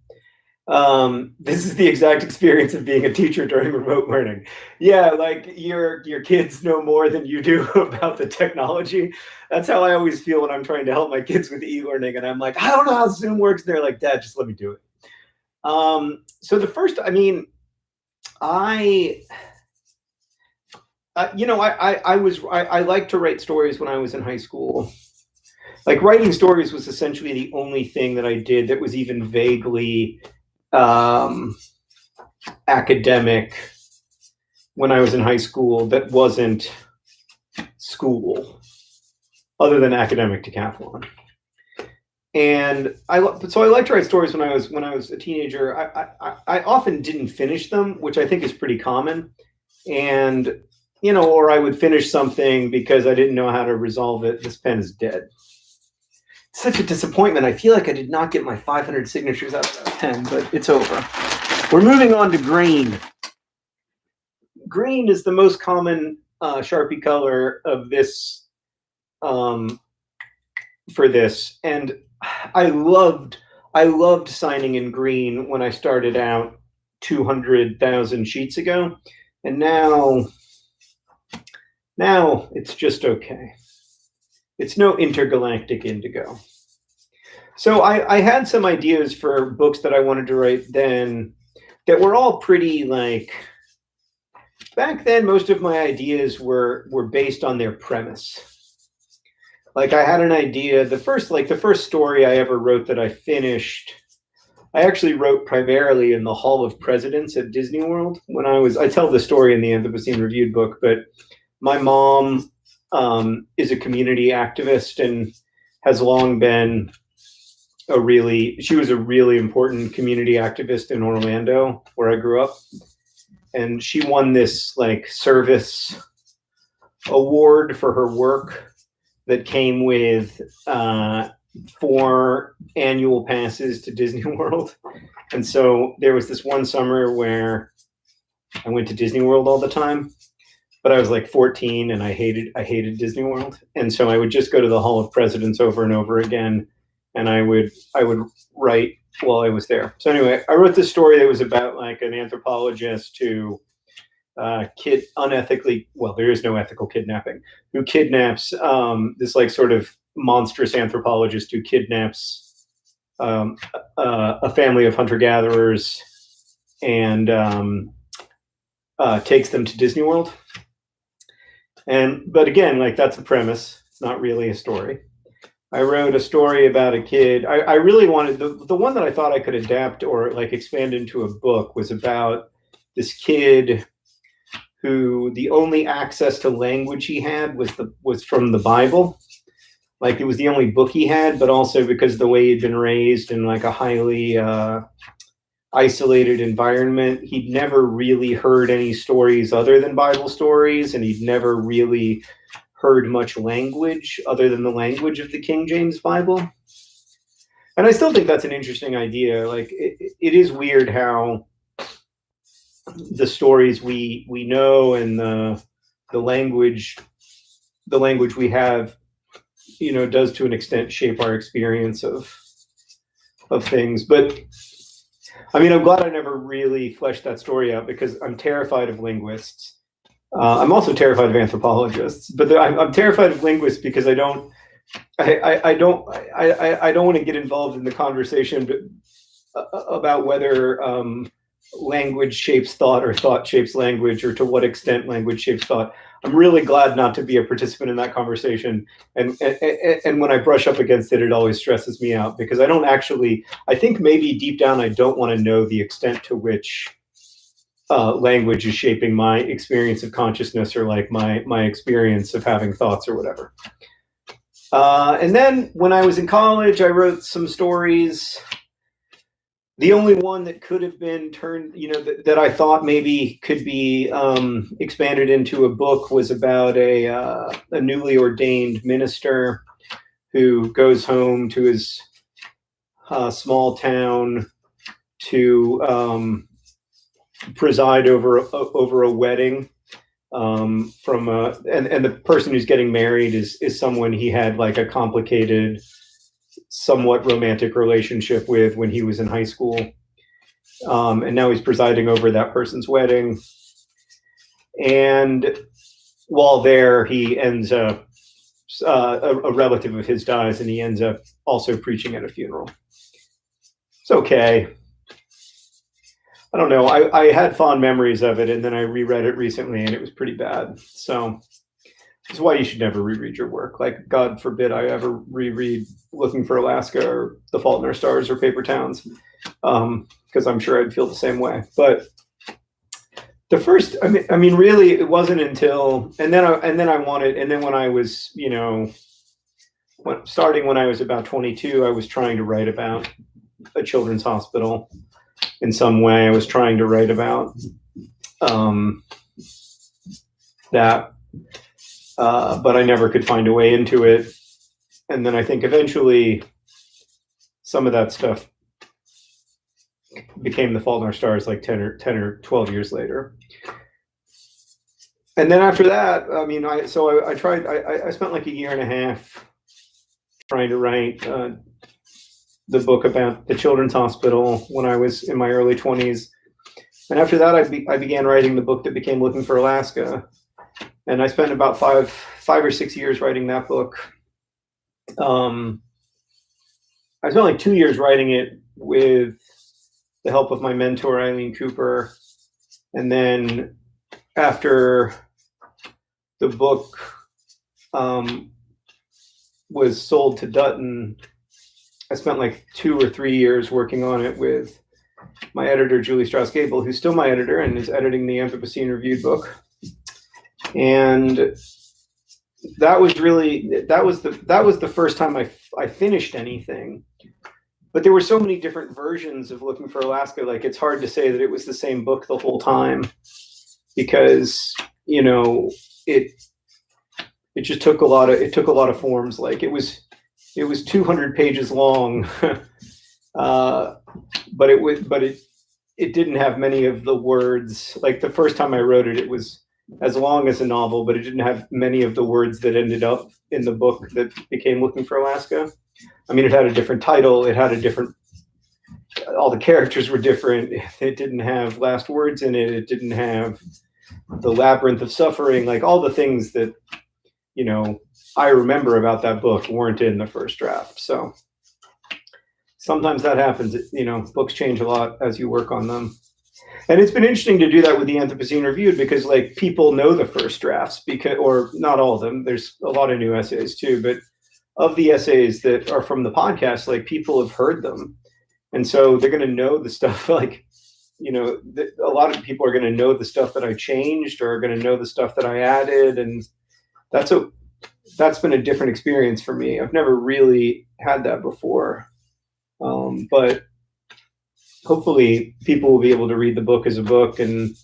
This is the exact experience of being a teacher during remote learning. Yeah, like your kids know more than you do about the technology. That's how I always feel when I'm trying to help my kids with e-learning, and I'm like, I don't know how Zoom works. They're like, Dad, just let me do it. So the first, I mean, I liked to write stories when I was in high school. Like writing stories was essentially the only thing that I did that was even vaguely academic when I was in high school that wasn't school, other than academic decathlon. And so I liked to write stories when I was a teenager. I often didn't finish them, which I think is pretty common. And, you know, or I would finish something because I didn't know how to resolve it. This pen is dead. Such a disappointment. I feel like I did not get my 500 signatures out of that pen, but it's over. We're moving on to green. Green is the most common Sharpie color of this, for this. And I loved signing in green when I started out 200,000 sheets ago. And now it's just okay. It's no intergalactic indigo. So I had some ideas for books that I wanted to write then that were all pretty like back then, most of my ideas were based on their premise. Like I had an idea. The first story I ever wrote that I finished, I actually wrote primarily in the Hall of Presidents at Disney World when I tell the story in the Anthropocene Reviewed book, but my mom is a community activist and has long been she was a really important community activist in Orlando where I grew up. And she won this like service award for her work that came with 4 annual passes to Disney World. And so there was this one summer where I went to Disney World all the time, but I was like 14 and I hated Disney World. And so I would just go to the Hall of Presidents over and over again. And I would write while I was there. So anyway, I wrote this story that was about like an anthropologist who unethically, well, there is no ethical kidnapping, who kidnaps this like sort of monstrous anthropologist who kidnaps a family of hunter-gatherers and takes them to Disney World. But again, like that's a premise. It's not really a story. I wrote a story about a kid. I really wanted the one that I thought I could adapt or like expand into a book was about this kid who the only access to language he had was from the Bible. Like it was the only book he had, but also because of the way he'd been raised in like a highly isolated environment, he'd never really heard any stories other than Bible stories, and he'd never really heard much language other than the language of the King James Bible. And I still think that's an interesting idea. Like it is weird how the stories we know and the language we have, you know, does to an extent shape our experience of things. But I mean, I'm glad I never really fleshed that story out because I'm terrified of linguists. I'm also terrified of anthropologists, but I'm terrified of linguists because I don't want to get involved in the conversation about whether language shapes thought or thought shapes language, or to what extent language shapes thought. I'm really glad not to be a participant in that conversation. And when I brush up against it, it always stresses me out because I think maybe deep down, I don't want to know the extent to which language is shaping my experience of consciousness or like my experience of having thoughts or whatever. And then when I was in college, I wrote some stories. The only one that could have been turned, you know, that I thought maybe could be expanded into a book was about a newly ordained minister who goes home to his small town to preside over a wedding and the person who's getting married is someone he had like a complicated, somewhat romantic relationship with when he was in high school, and now he's presiding over that person's wedding. And while there, he ends up a relative of his dies, and he ends up also preaching at a funeral. It's okay. I don't know. I had fond memories of it, and then I reread it recently, and it was pretty bad. So that's why you should never reread your work. Like, God forbid I ever reread Looking for Alaska or The Fault in Our Stars or Paper Towns, because I'm sure I'd feel the same way. But the first, I mean, really, it wasn't until, and then when I was, you know, starting when I was about 22, I was trying to write about a children's hospital. In some way, I was trying to write about that, but I never could find a way into it. And then I think eventually some of that stuff became The Fault in Our Stars like 10 or 12 years later. And then after that, I mean, I spent like a year and a half trying to write the book about the children's hospital when I was in my early 20s. And after that, I began writing the book that became Looking for Alaska. And I spent about five or 6 years writing that book. I spent like 2 years writing it with the help of my mentor, Eileen Cooper. And then after the book was sold to Dutton, I spent like 2 or 3 years working on it with my editor, Julie Strauss-Gable, who's still my editor and is editing the Anthropocene Reviewed book. And that was the first time I finished anything. But there were so many different versions of Looking for Alaska. Like, it's hard to say that it was the same book the whole time, because, you know, it just took a lot of forms. Like, it was 200 pages long, but it didn't have many of the words. Like, the first time I wrote it, it was as long as a novel, but it didn't have many of the words that ended up in the book that became Looking for Alaska. I mean, it had a different title. It had a different, all the characters were different. It didn't have last words in it. It didn't have the labyrinth of suffering. Like, all the things that, you know, I remember about that book weren't in the first draft. So sometimes that happens. You know, books change a lot as you work on them. And it's been interesting to do that with the Anthropocene Reviewed, because, like, people know the first drafts, because, or not all of them. There's a lot of new essays too, but of the essays that are from the podcast, like, people have heard them, and so they're going to know the stuff. Like, you know, a lot of people are going to know the stuff that I changed, or are going to know the stuff that I added, and that's been a different experience for me. I've never really had that before, but hopefully people will be able to read the book as a book, and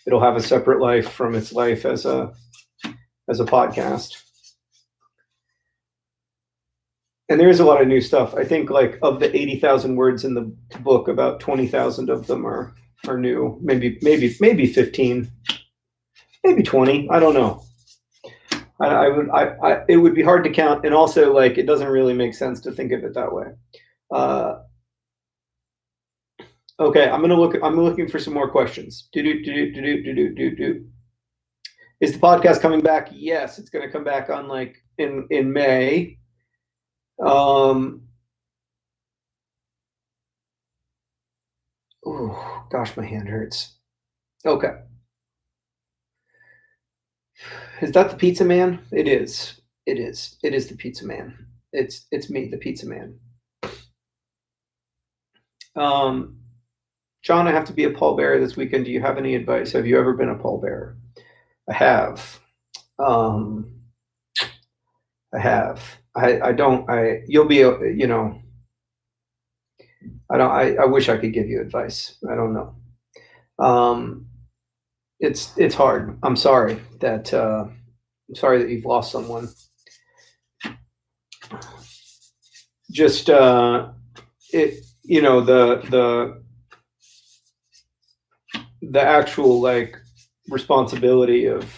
it'll have a separate life from its life as a podcast. And there is a lot of new stuff. I think, like, of the 80,000 words in the book, about 20,000 of them are new. Maybe 15, maybe 20. I don't know. It would be hard to count, and also, like, it doesn't really make sense to think of it that way. Okay, I'm looking for some more questions. Is the podcast coming back? Yes, it's going to come back on, like, in May. Oh gosh, my hand hurts. Okay. Is that the Pizza Man? It is. It is the Pizza Man. It's me, the Pizza Man. John, I have to be a pallbearer this weekend. Do you have any advice? Have you ever been a pallbearer? I have. I have. You'll be, you know, I wish I could give you advice. I don't know. It's hard. I'm sorry that you've lost someone. Just, you know, the actual, like, responsibility of,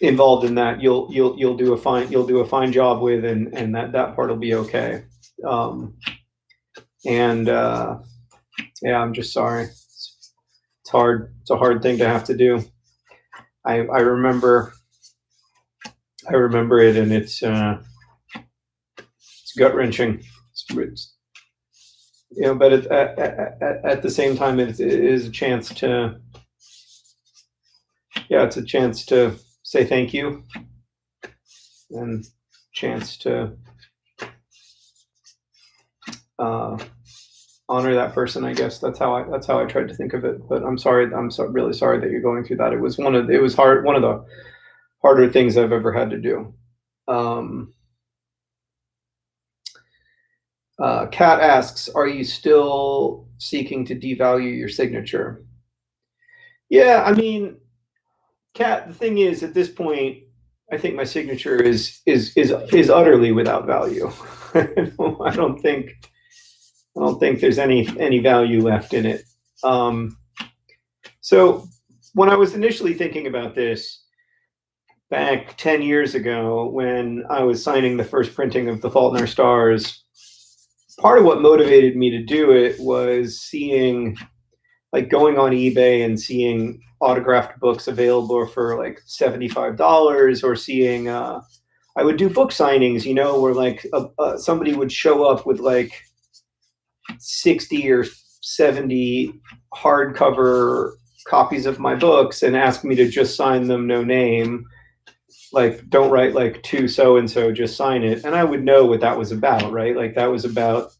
involved in that, you'll do a fine job with, and that part will be okay. Yeah, I'm just sorry. It's hard. It's a hard thing to have to do. I remember it, and it's gut wrenching. It's, you know, but at the same time, it is a chance to, it's a chance to say thank you, and chance to honor that person. I guess that's how I tried to think of it. But I'm sorry. Really sorry that you're going through that. It was one of the harder things I've ever had to do. Kat asks, are you still seeking to devalue your signature? Yeah, I mean, Kat, the thing is, at this point, I think my signature is utterly without value. I don't think there's any value left in it. So when I was initially thinking about this back 10 years ago, when I was signing the first printing of The Fault in Our Stars, part of what motivated me to do it was seeing, like, going on eBay and seeing autographed books available for like $75, or seeing, I would do book signings, you know, where, like, somebody would show up with like 60 or 70 hardcover copies of my books and ask me to just sign them, no name, like don't write like to so and so, just sign it, and I would know what that was about, right? Like that was about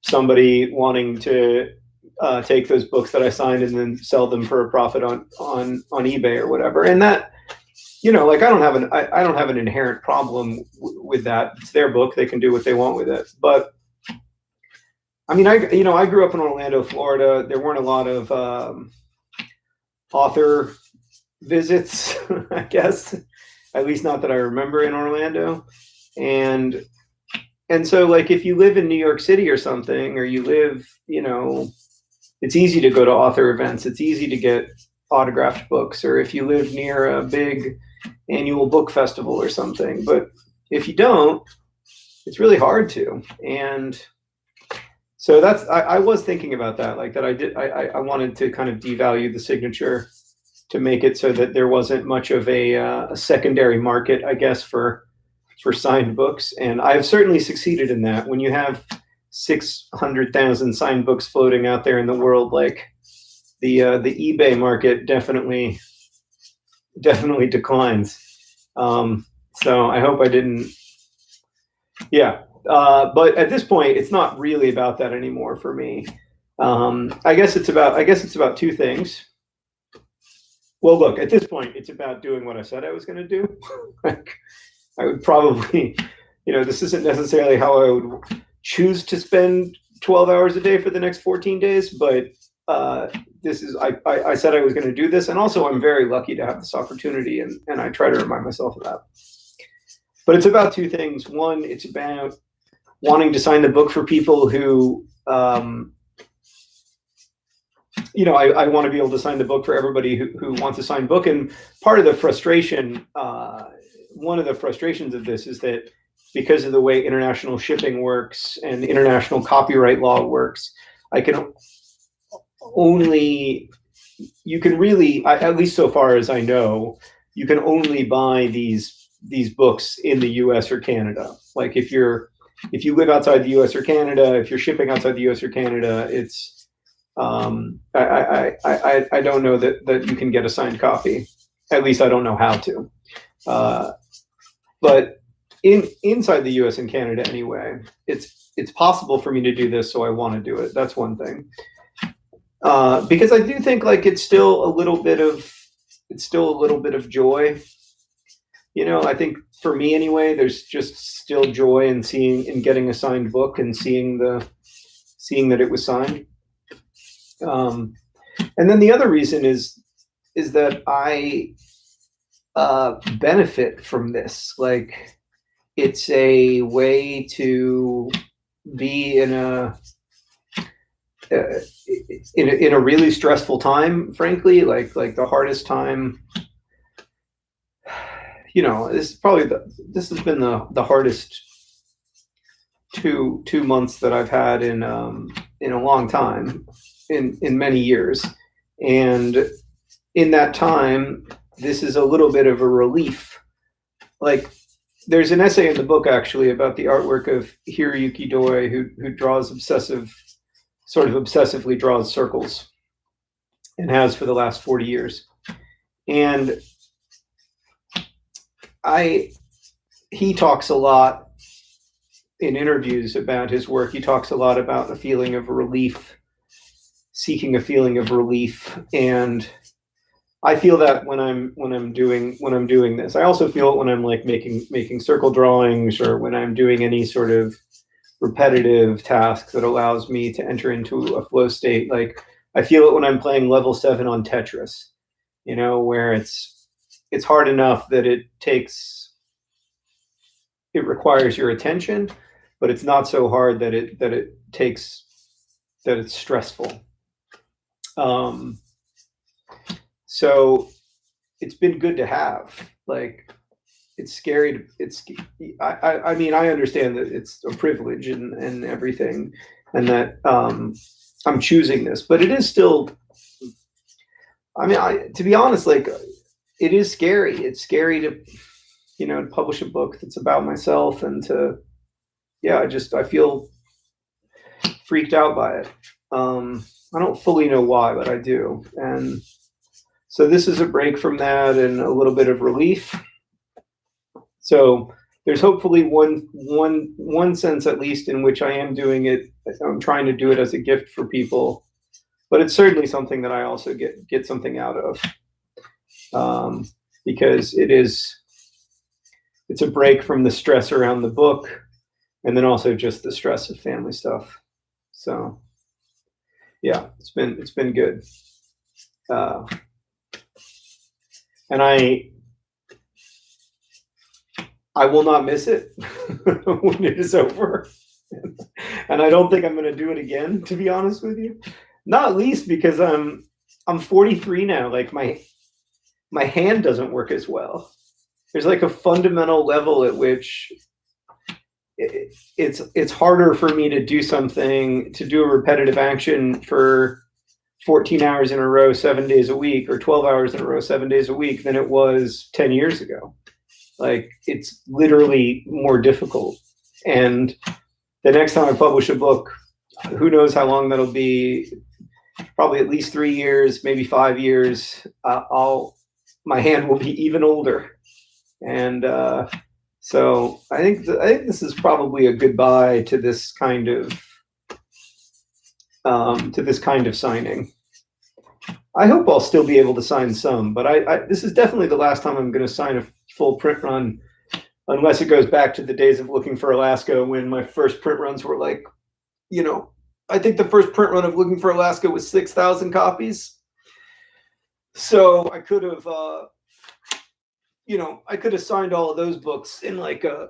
somebody wanting to take those books that I signed and then sell them for a profit on eBay or whatever. And that, like I don't have an inherent problem with that. It's their book; they can do what they want with it. But I mean, I grew up in Orlando, Florida. There weren't a lot of author visits, I guess, at least not that I remember in Orlando. And so like if you live in New York City or something, or you live, it's easy to go to author events. It's easy to get autographed books, or if you live near a big annual book festival or something. But if you don't, it's really hard to. And so I was thinking about that, like that I wanted to kind of devalue the signature to make it so that there wasn't much of a secondary market, I guess, for signed books. And I've certainly succeeded in that. When you have 600,000 signed books floating out there in the world, like the eBay market definitely declines. So I hope I didn't. Yeah. But at this point, it's not really about that anymore for me. I guess it's about two things. Well, look, at this point, it's about doing what I said I was going to do. Like, I would probably, this isn't necessarily how I would choose to spend 12 hours a day for the next 14 days, but this is, I said I was going to do this. And also I'm very lucky to have this opportunity, and I try to remind myself of that. But it's about two things. One, it's about wanting to sign the book for people who, I want to be able to sign the book for everybody who wants a signed book. And part of the frustration, one of the frustrations of this is that because of the way international shipping works and international copyright law works, you can really, at least so far as I know, you can only buy these books in the US or Canada. Like if you live outside the US or Canada, if you're shipping outside the US or Canada, it's I don't know that you can get a signed copy. At least I don't know how to. But inside the US and Canada anyway, it's possible for me to do this, so I want to do it. That's one thing. Because I do think like it's still a little bit of joy. I think for me anyway, there's just still joy in getting a signed book and seeing that it was signed. And then the other reason is that I benefit from this. Like it's a way to be in a really stressful time, frankly, like the hardest time. This has been the hardest two months that I've had in a long time, in many years. And in that time, this is a little bit of a relief. Like there's an essay in the book actually about the artwork of Hiroyuki Doi, who obsessively draws circles, and has for the last 40 years. And he talks a lot in interviews about his work. He talks a lot about a feeling of relief, seeking a feeling of relief. And I feel that when I'm doing this. I also feel it when I'm like making circle drawings, or when I'm doing any sort of repetitive task that allows me to enter into a flow state. Like I feel it when I'm playing level 7 on Tetris, where it's hard enough that it requires your attention, but it's not so hard that it's stressful. So it's been good to have. Like it's scary. I mean, I understand that it's a privilege and everything, and that I'm choosing this, but it is still, I mean, to be honest, like it is scary. It's scary to, to publish a book that's about myself, and I feel freaked out by it. I don't fully know why, but I do. And so this is a break from that and a little bit of relief. So there's hopefully one sense at least in which I am doing it. I'm trying to do it as a gift for people, but it's certainly something that I also get something out of, because it's a break from the stress around the book, and then also just the stress of family stuff. So yeah, it's been good, and I will not miss it when it is over. And I don't think I'm going to do it again, to be honest with you. Not least because I'm 43 now. Like my hand doesn't work as well. There's like a fundamental level at which it's harder for me to do something, to do a repetitive action for 14 hours in a row, 7 days a week, or 12 hours in a row, 7 days a week than it was 10 years ago. Like, it's literally more difficult. And the next time I publish a book, who knows how long that'll be, probably at least 3 years, maybe 5 years, my hand will be even older. And so I think this is probably a goodbye to this kind of signing. I hope I'll still be able to sign some, but this is definitely the last time I'm going to sign a full print run, unless it goes back to the days of Looking for Alaska, when my first print runs were like, I think the first print run of Looking for Alaska was 6,000 copies. So I could have, I could have signed all of those books in like a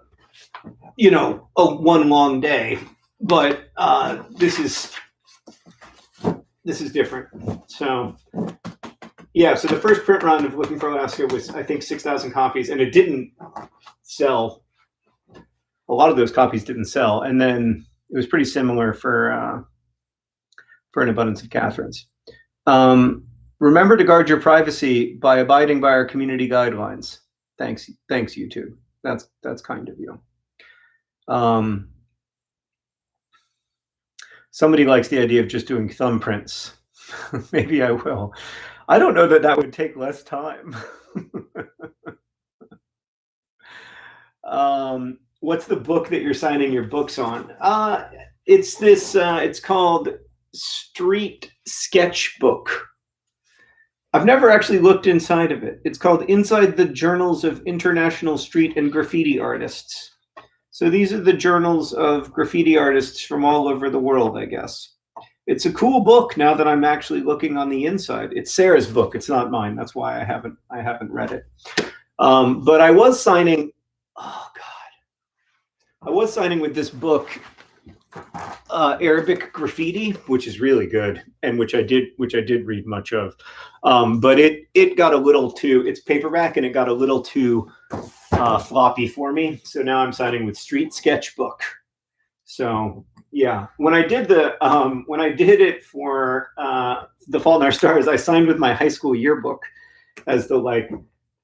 one long day, but this is different. So yeah, so the first print run of Looking for Alaska was, I think, 6,000 copies, and it didn't sell. A lot of those copies didn't sell, and then it was pretty similar for An Abundance of Catherines. Remember to guard your privacy by abiding by our community guidelines. Thanks, YouTube. That's kind of you. Somebody likes the idea of just doing thumbprints. Maybe I will. I don't know that would take less time. What's the book that you're signing your books on? It's called Street Sketchbook. I've never actually looked inside of it. It's called Inside the Journals of International Street and Graffiti Artists. So these are the journals of graffiti artists from all over the world, I guess. It's a cool book now that I'm actually looking on the inside. It's Sarah's book. It's not mine. That's why I haven't read it. But I was signing, I was signing with this book, Arabic Graffiti, which is really good, and which I did read much of. But it got a little too, it's paperback, and it got a little too floppy for me. So now I'm signing with Street Sketchbook. So yeah, when I did it for The Fault in Our Stars, I signed with my high school yearbook as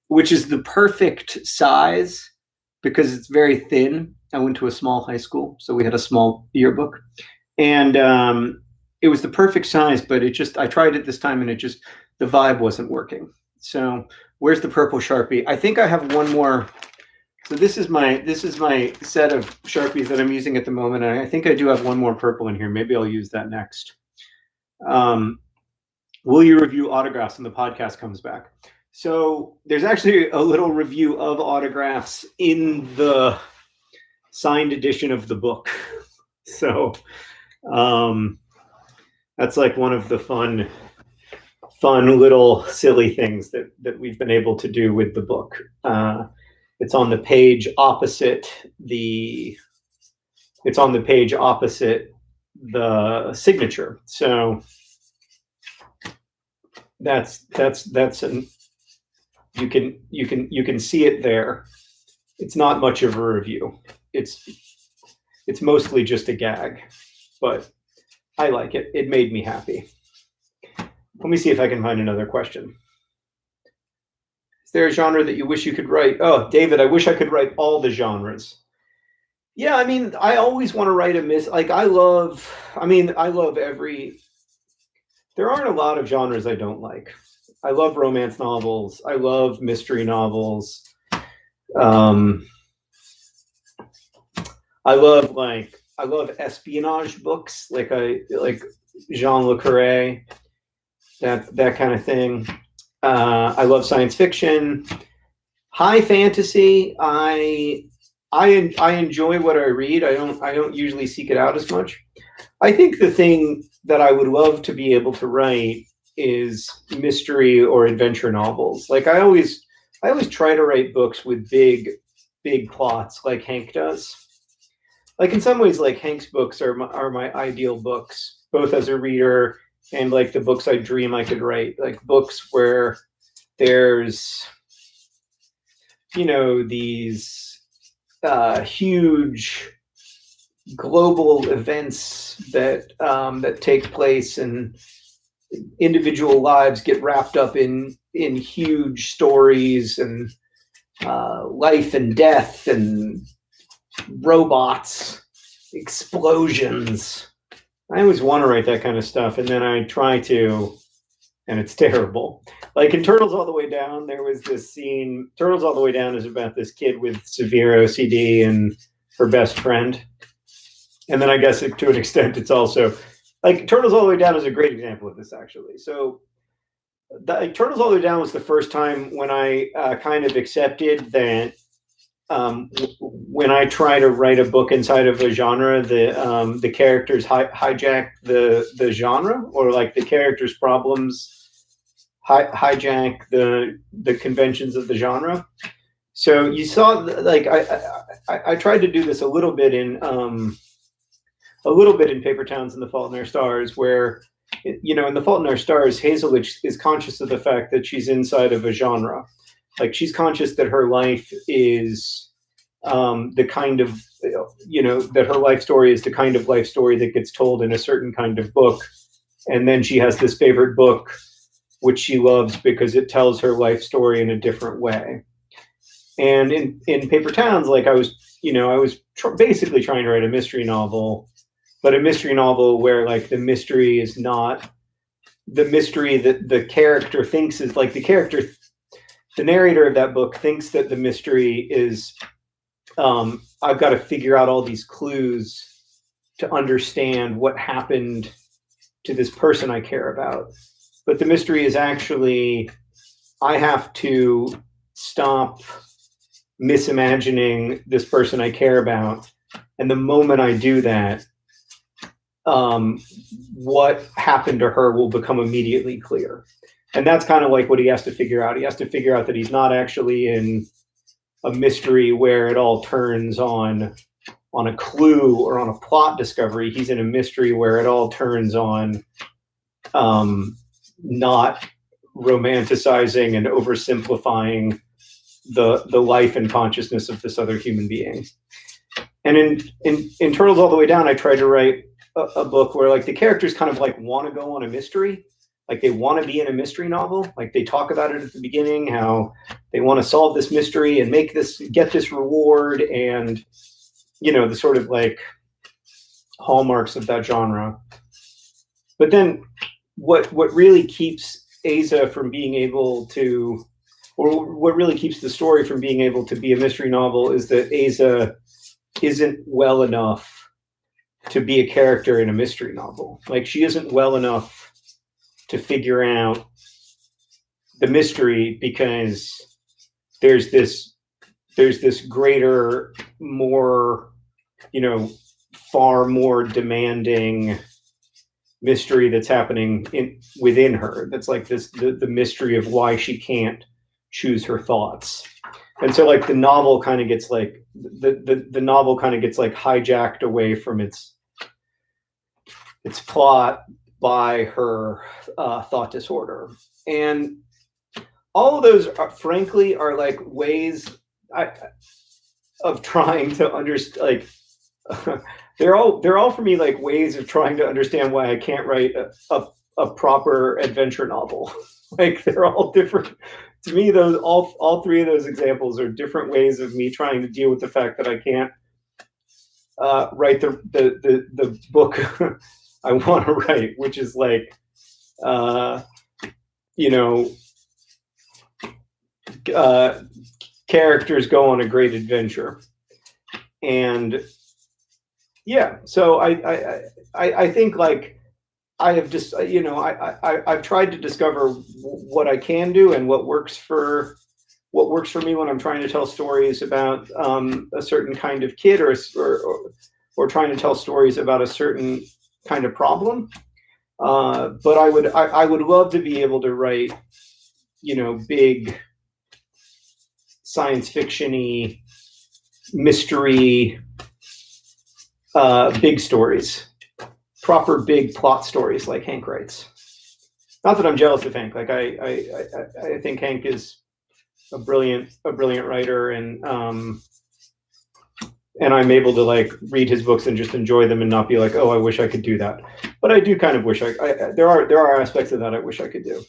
which is the perfect size because it's very thin. I went to a small high school, so we had a small yearbook, and it was the perfect size, but I tried it this time, and the vibe wasn't working. So where's the purple Sharpie? I think I have one more. So this is my set of Sharpies that I'm using at the moment, and I think I do have one more purple in here. Maybe I'll use that next. Will you review autographs when the podcast comes back? So there's actually a little review of autographs in the signed edition of the book. So that's like one of the fun little silly things that we've been able to do with the book. It's on the page opposite the signature. So you can see it there. It's not much of a review. It's mostly just a gag, but I like it. It made me happy. Let me see if I can find another question. Is there a genre that you wish you could write? Oh, David, I wish I could write all the genres. Yeah, I mean, I always want to write I love every there aren't a lot of genres I don't like. I love romance novels. I love mystery novels. Um, I love espionage books, like Jean Le Carré, that kind of thing. I love science fiction, high fantasy. I enjoy what I read. I don't usually seek it out as much. I think the thing that I would love to be able to write is mystery or adventure novels. Like I always try to write books with big plots, like Hank does. Like in some ways, like Hank's books are my ideal books, both as a reader and like the books I dream I could write. Like books where there's, you know, these huge global events that take place, and individual lives get wrapped up in huge stories, and life and death and robots, explosions. I always want to write that kind of stuff, and then I try to, and it's terrible. Like in Turtles All the Way Down, there was this scene. Turtles All the Way Down is about this kid with severe OCD and her best friend. And then I guess to an extent, it's also like Turtles All the Way Down is a great example of this, actually. So Turtles All the Way Down was the first time when I kind of accepted that when I try to write a book inside of a genre, the characters hijack the genre, or like the characters' problems hijack the conventions of the genre. So you saw, like I tried to do this a little bit in Paper Towns and The Fault in Our Stars, where, you know, in The Fault in Our Stars, Hazel is conscious of the fact that she's inside of a genre. Like she's conscious that her life is the kind of, you know, that her life story is the kind of life story that gets told in a certain kind of book. And then she has this favorite book, which she loves because it tells her life story in a different way. And in Paper Towns, like I was basically trying to write a mystery novel, but a mystery novel where like the mystery is not the mystery that the character thinks is, like the narrator of that book thinks that the mystery is, I've got to figure out all these clues to understand what happened to this person I care about. But the mystery is actually, I have to stop misimagining this person I care about. And the moment I do that, what happened to her will become immediately clear. And that's kind of like what he has to figure out. He has to figure out that he's not actually in a mystery where it all turns on a clue or on a plot discovery. He's in a mystery where it all turns on not romanticizing and oversimplifying the life and consciousness of this other human being. And in Turtles All the Way Down, I tried to write a book where like the characters kind of like want to go on a mystery. Like they want to be in a mystery novel. Like they talk about it at the beginning, how they want to solve this mystery and get this reward, and, you know, the sort of like hallmarks of that genre. But then what really keeps Aza from being able to, or what really keeps the story from being able to be a mystery novel, is that Aza isn't well enough to be a character in a mystery novel. Like she isn't well enough to figure out the mystery, because there's this greater, more, you know, far more demanding mystery that's happening within her. That's like the mystery of why she can't choose her thoughts. And so like the novel kind of gets like the novel kind of gets like hijacked away from its plot by her thought disorder. And all of those frankly are like ways of trying to understand, like they're all for me like ways of trying to understand why I can't write a proper adventure novel. Like they're all different. To me, those all three of those examples are different ways of me trying to deal with the fact that I can't write the book I want to write, which is like you know, characters go on a great adventure. And yeah, so I think like I have just, I've tried to discover what I can do and what works for me when I'm trying to tell stories about a certain kind of kid, or trying to tell stories about a certain kind of problem. But I would love to be able to write, big science fiction-y, mystery, big stories, proper big plot stories like Hank writes. Not that I'm jealous of Hank. Like I think Hank is a brilliant writer, and I'm able to like read his books and just enjoy them and not be like, oh, I wish I could do that. But I do kind of wish there are aspects of that I wish I could do.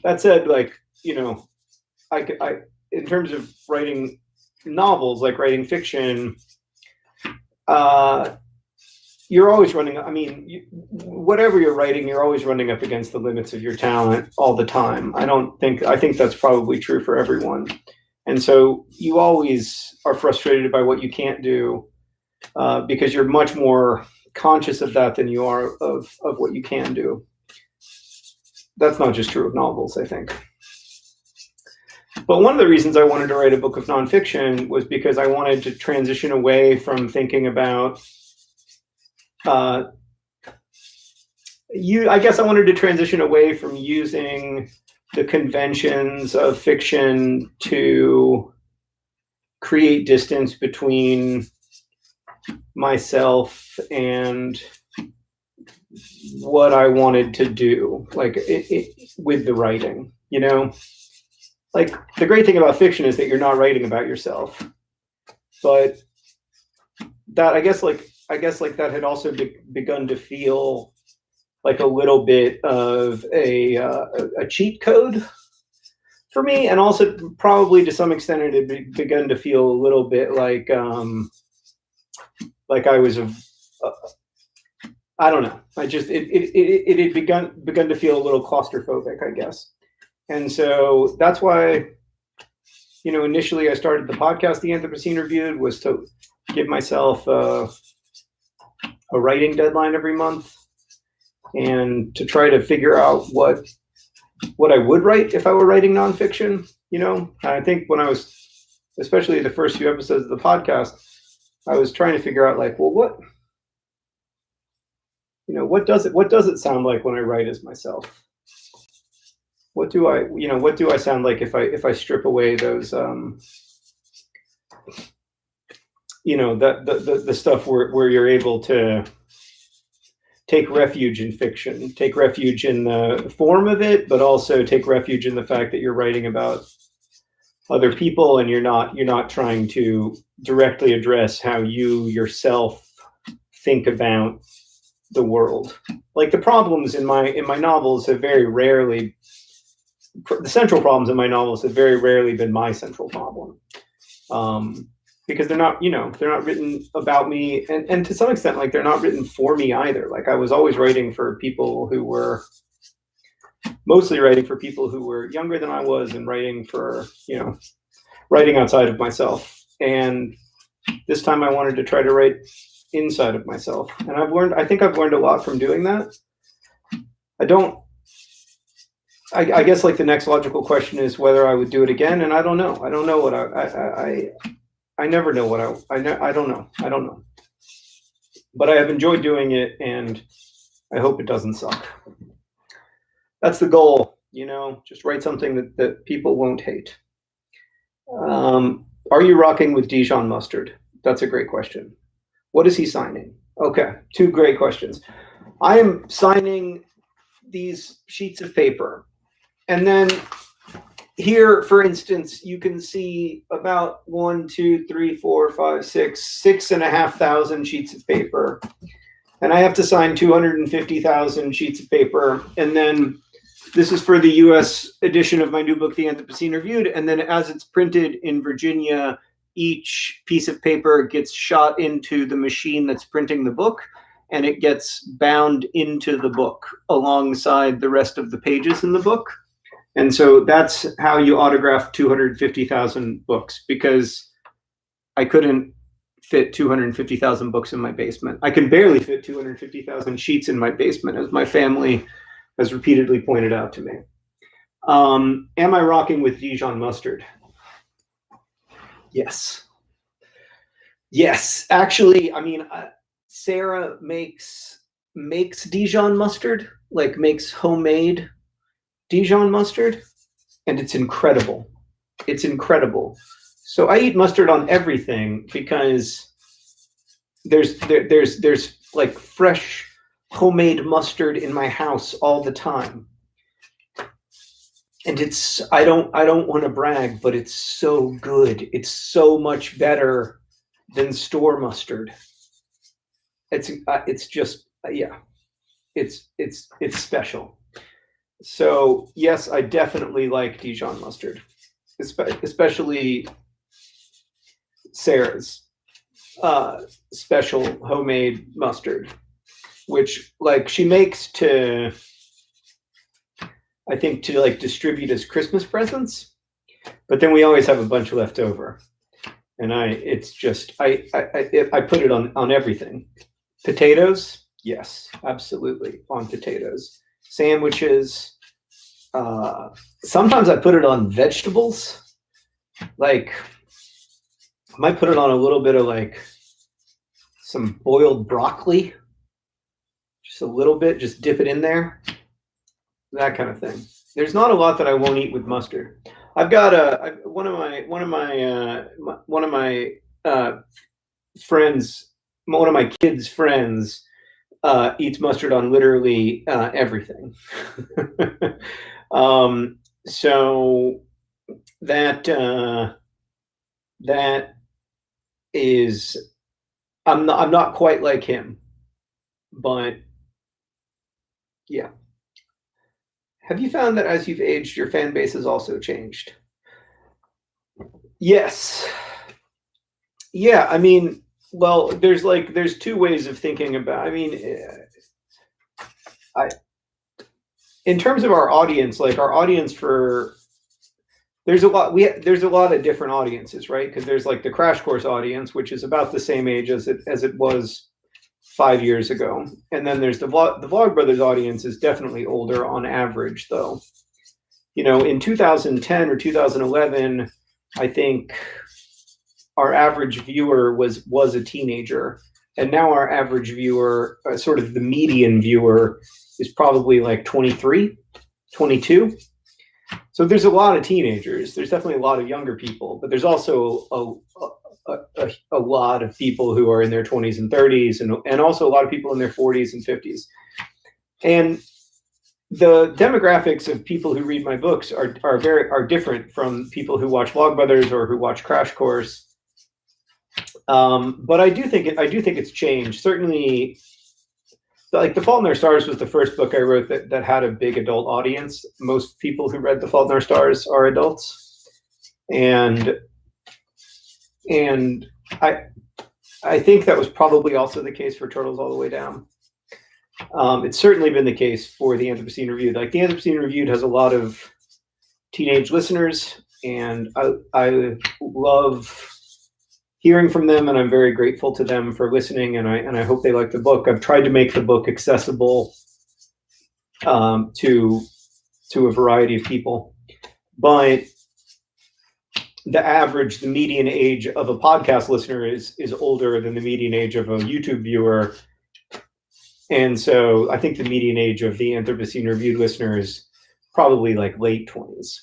That said, like, I in terms of writing novels, like writing fiction, you're always running. I mean, whatever you're writing, you're always running up against the limits of your talent all the time. I think that's probably true for everyone. And so you always are frustrated by what you can't do, because you're much more conscious of that than you are of what you can do. That's not just true of novels, I think. But one of the reasons I wanted to write a book of nonfiction was because I wanted to transition away from thinking about, I guess I wanted to transition away from using the conventions of fiction to create distance between myself and what I wanted to do, like with the writing, Like the great thing about fiction is that you're not writing about yourself, but that I guess that had also begun to feel like a little bit of a cheat code for me, and also probably to some extent it had begun to feel a little bit like I was I don't know. It had begun to feel a little claustrophobic, I guess. And so that's why, initially I started the podcast, The Anthropocene Reviewed, was to give myself a writing deadline every month, and to try to figure out what I would write if I were writing nonfiction. I think when I was, especially the first few episodes of the podcast, I was trying to figure out like, well, what does it sound like when I write as myself? What do I sound like if I strip away those, the stuff where you're able to take refuge in fiction, take refuge in the form of it, but also take refuge in the fact that you're writing about other people, and you're not trying to directly address how you yourself think about the world. Like the problems in my novels have very rarely, the central problems in my novels have very rarely been my central problem, because they're not written about me, and to some extent, like they're not written for me either. Like I was always writing for people who were mostly writing for people who were younger than I was, and writing outside of myself. And this time I wanted to try to write inside of myself. And I think I've learned a lot from doing that. I guess like the next logical question is whether I would do it again. And I don't know. I don't know what I never know what I don't know. But I have enjoyed doing it, and I hope it doesn't suck. That's the goal, just write something that people won't hate. Are you rocking with Dijon mustard? That's a great question. What is he signing? Okay, two great questions. I am signing these sheets of paper. And then here, for instance, you can see about 1, 2, 3, 4, 5, 6,500 sheets of paper. And I have to sign 250,000 sheets of paper. And then this is for the US edition of my new book, The Anthropocene Reviewed. And then as it's printed in Virginia, each piece of paper gets shot into the machine that's printing the book. and it gets bound into the book alongside the rest of the pages in the book. And so that's how you autograph 250,000 books, because I couldn't fit 250,000 books in my basement. I can barely fit 250,000 sheets in my basement, as my family has repeatedly pointed out to me. Am I rocking with Dijon mustard? Yes. Yes, actually, I mean, Sarah makes Dijon mustard, like makes homemade Dijon mustard, and it's incredible. It's incredible. So I eat mustard on everything because there's like fresh homemade mustard in my house all the time. And it's, I don't want to brag, but it's so good. It's so much better than store mustard. It's just, yeah, it's special. So yes, I definitely like Dijon mustard, especially Sarah's special homemade mustard, which like she makes to, I think, to like distribute as Christmas presents, but then we always have a bunch left over, and I put it on everything. Potatoes, yes, absolutely, on potatoes. Sandwiches. Sometimes I put it on vegetables. Like, I might put it on a little bit of like some boiled broccoli, just a little bit, just dip it in there, that kind of thing. There's not a lot that I won't eat with mustard. I've got one of my friends, one of my kids' friends, eats mustard on literally everything. So that is, I'm not quite like him, but yeah. Have you found that as you've aged, your fan base has also changed? Yes. Yeah, I mean, well, there's two ways of thinking about, I mean, in terms of our audience, like our audience for, there's a lot of different audiences, right? Because there's like the Crash Course audience, which is about the same age as it was 5 years ago, and then there's the Vlogbrothers audience is definitely older on average, though. You know, in 2010 or 2011, I think our average viewer was a teenager, and now our average viewer, sort of the median viewer, is probably like 23, 22. So there's a lot of teenagers. There's definitely a lot of younger people, but there's also a lot of people who are in their 20s and 30s, and also a lot of people in their 40s and 50s. And the demographics of people who read my books are different from people who watch Vlogbrothers or who watch Crash Course. But I do think it's changed. Certainly, like The Fault in Our Stars was the first book I wrote that had a big adult audience. Most people who read The Fault in Our Stars are adults, and I think that was probably also the case for Turtles All the Way Down. It's certainly been the case for the Anthropocene Reviewed. Like, the Anthropocene Reviewed has a lot of teenage listeners, and I love hearing from them, and I'm very grateful to them for listening, and I hope they like the book. I've tried to make the book accessible to a variety of people, but the median age of a podcast listener is older than the median age of a YouTube viewer. And so I think the median age of the Anthropocene Reviewed listener is probably like late 20s.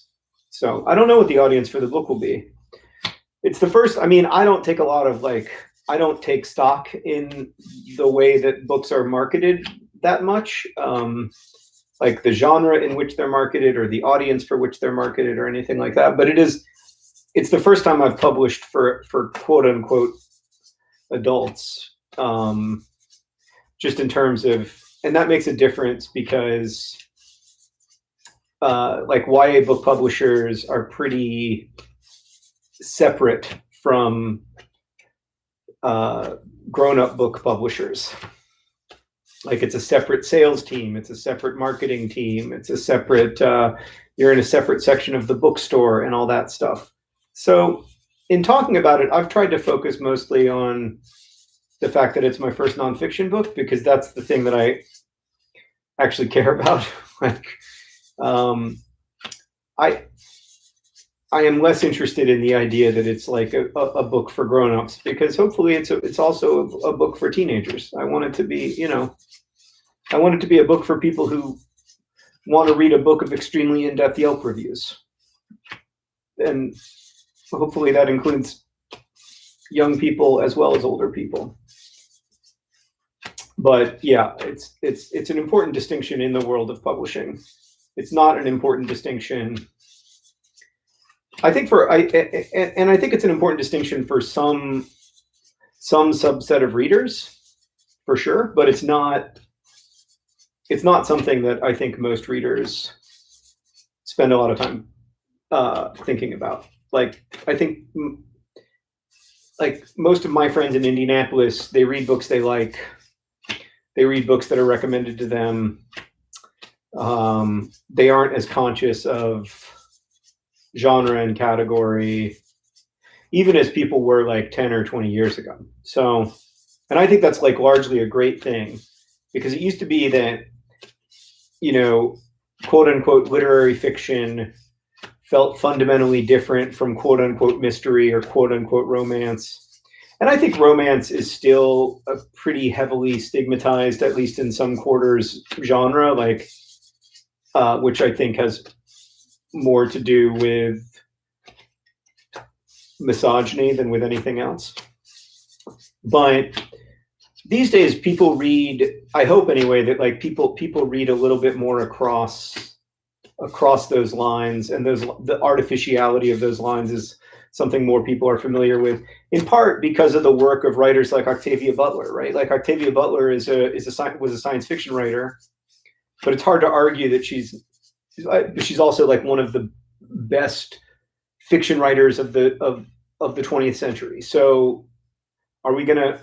So I don't know what the audience for the book will be. It's the first, I mean, I don't take stock in the way that books are marketed that much, like the genre in which they're marketed or the audience for which they're marketed or anything like that. But it's the first time I've published for quote unquote adults, just in terms of, and that makes a difference because like YA book publishers are pretty separate from grown-up book publishers. Like it's a separate sales team, it's a separate marketing team, it's a separate, you're in a separate section of the bookstore and all that stuff. So in talking about it, I've tried to focus mostly on the fact that it's my first nonfiction book, because that's the thing that I actually care about. Like, I am less interested in the idea that it's like a book for grown-ups, because hopefully it's also a book for teenagers. I want it to be, I want it to be a book for people who want to read a book of extremely in-depth Yelp reviews. And hopefully that includes young people as well as older people. But yeah, it's an important distinction in the world of publishing. It's not an important distinction, I think, and I think it's an important distinction for some subset of readers, for sure, but it's not something that I think most readers spend a lot of time thinking about. Like, I think like most of my friends in Indianapolis, they read books they like. They read books that are recommended to them. They aren't as conscious of genre and category, even as people were like 10 or 20 years ago. So, and I think that's like largely a great thing, because it used to be that, quote unquote literary fiction felt fundamentally different from quote unquote mystery or quote unquote romance. And I think romance is still a pretty heavily stigmatized, at least in some quarters, genre, like, which I think has more to do with misogyny than with anything else. But these days people read, I hope anyway, that like people read a little bit more across those lines, and the artificiality of those lines is something more people are familiar with, in part because of the work of writers like Octavia Butler, right? Like Octavia Butler was a science fiction writer, but it's hard to argue that she's also like one of the best fiction writers of the 20th century. So are we gonna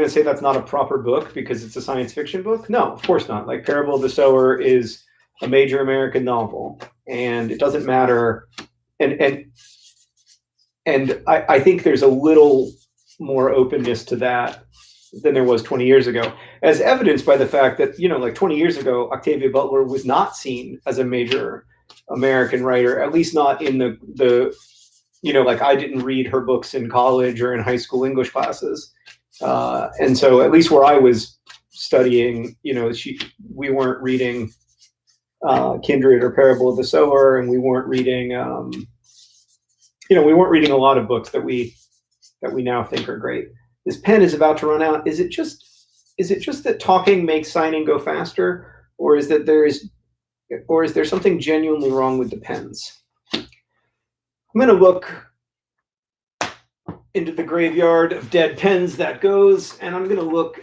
say that's not a proper book because it's a science fiction book? No, of course not. Like Parable of the Sower is a major American novel, and it doesn't matter. And I think there's a little more openness to that than there was 20 years ago, as evidenced by the fact that, like 20 years ago, Octavia Butler was not seen as a major American writer, at least not in the like I didn't read her books in college or in high school English classes. And so at least where I was studying, we weren't reading Kindred or Parable of the Sower, and we weren't reading, we weren't reading a lot of books that we now think are great. This pen is about to run out. Is it just that talking makes signing go faster, or is there something genuinely wrong with the pens? I'm going to look into the graveyard of dead pens that goes, and I'm going to look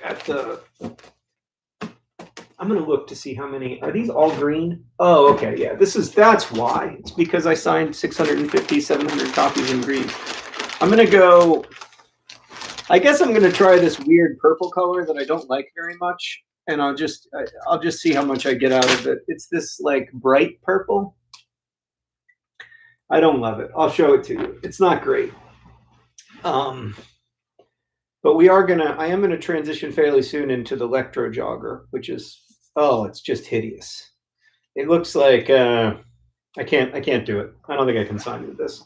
to see how many. Are these all green? Oh, okay. Yeah, that's why. It's because I signed 650, 700 copies in green. I'm going to go, I guess I'm going to try this weird purple color that I don't like very much, and I'll just see how much I get out of it. It's this like bright purple. I don't love it. I'll show it to you. It's not great. But I am gonna transition fairly soon into the Electro Jogger, which is, it's just hideous. It looks like I can't do it. I don't think I can sign with this.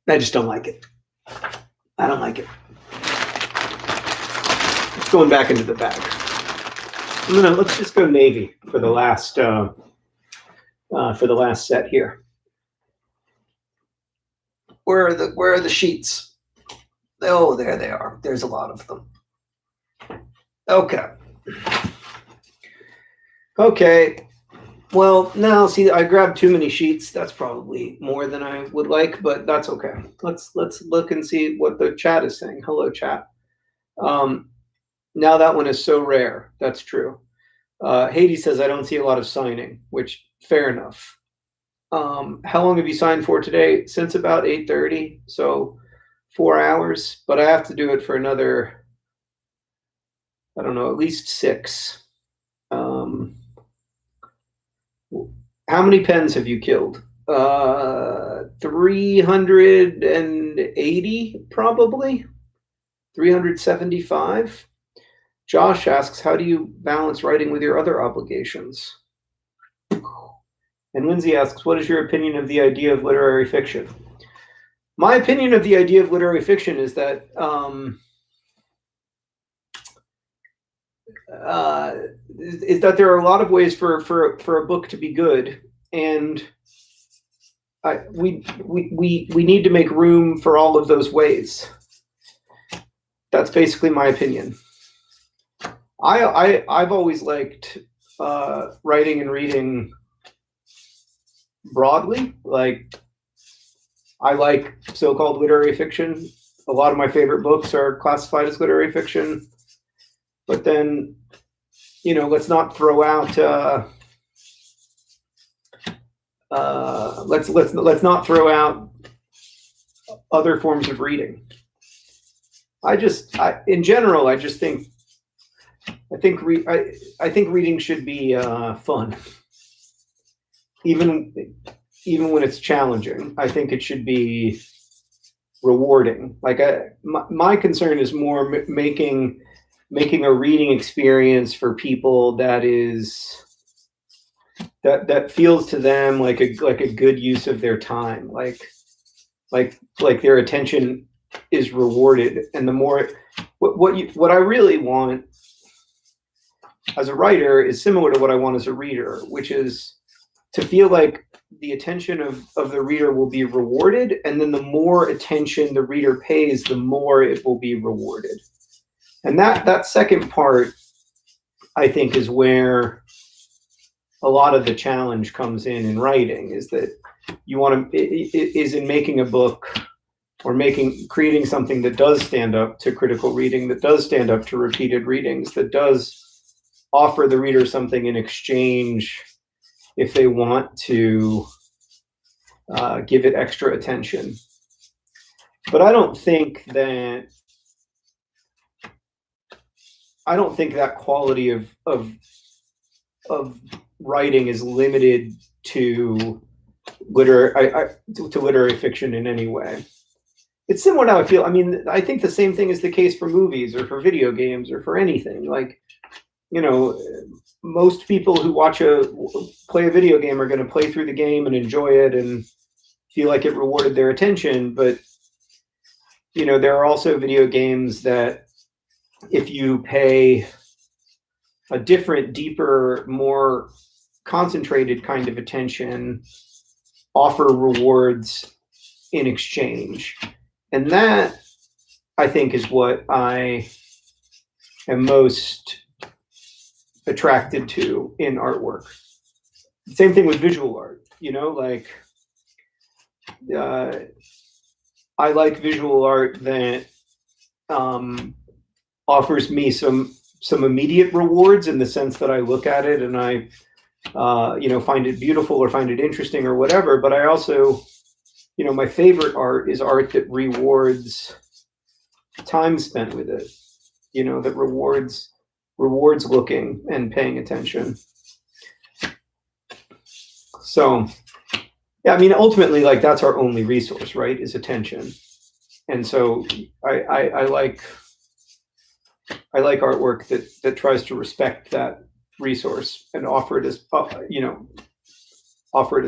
I just don't like it. I don't like it. It's going back into the bag. Let's just go navy for the last set here. Where are the sheets? Oh, there they are. There's a lot of them. Okay. Well, now see, I grabbed too many sheets. That's probably more than I would like, but that's okay. Let's look and see what the chat is saying. Hello, chat. Now that one is so rare. That's true. Hades says I don't see a lot of signing, which fair enough. How long have you signed for today? Since about 8:30, so 4 hours, but I have to do it for another, I don't know, at least 6. How many pens have you killed? 380, probably. 375. Josh asks, how do you balance writing with your other obligations? And Lindsay asks, what is your opinion of the idea of literary fiction? My opinion of the idea of literary fiction is that there are a lot of ways for a book to be good, and we need to make room for all of those ways. That's basically my opinion. I've always liked writing and reading broadly. Like, I like so-called literary fiction. A lot of my favorite books are classified as literary fiction. But then, you know, let's not throw out let's not throw out other forms of reading. In general, I think reading should be fun, even when it's challenging. I think it should be rewarding. Like, my concern is more making a reading experience for people that feels to them like a good use of their time, like their attention is rewarded. And the more, what I really want as a writer is similar to what I want as a reader, which is to feel like the attention of the reader will be rewarded, and then the more attention the reader pays, the more it will be rewarded. And that second part, I think, is where a lot of the challenge comes in writing, is that you want to, is in making a book or creating something that does stand up to critical reading, that does stand up to repeated readings, that does offer the reader something in exchange if they want to give it extra attention. But I don't think that quality of writing is limited to literary fiction in any way. It's similar to how I feel. I mean, I think the same thing is the case for movies or for video games or for anything. Like, you know, most people who play a video game are going to play through the game and enjoy it and feel like it rewarded their attention. But, you know, there are also video games that, if you pay a different, deeper, more concentrated kind of attention, offer rewards in exchange. And that, I think, is what I am most attracted to in artwork. Same thing with visual art, you know, like, I like visual art that offers me some immediate rewards, in the sense that I look at it and I find it beautiful or find it interesting or whatever. But I also, you know, my favorite art is art that rewards time spent with it, you know, that rewards looking and paying attention. So, yeah, I mean, ultimately, like, that's our only resource, right, is attention. And so I like artwork that tries to respect that resource and offer it as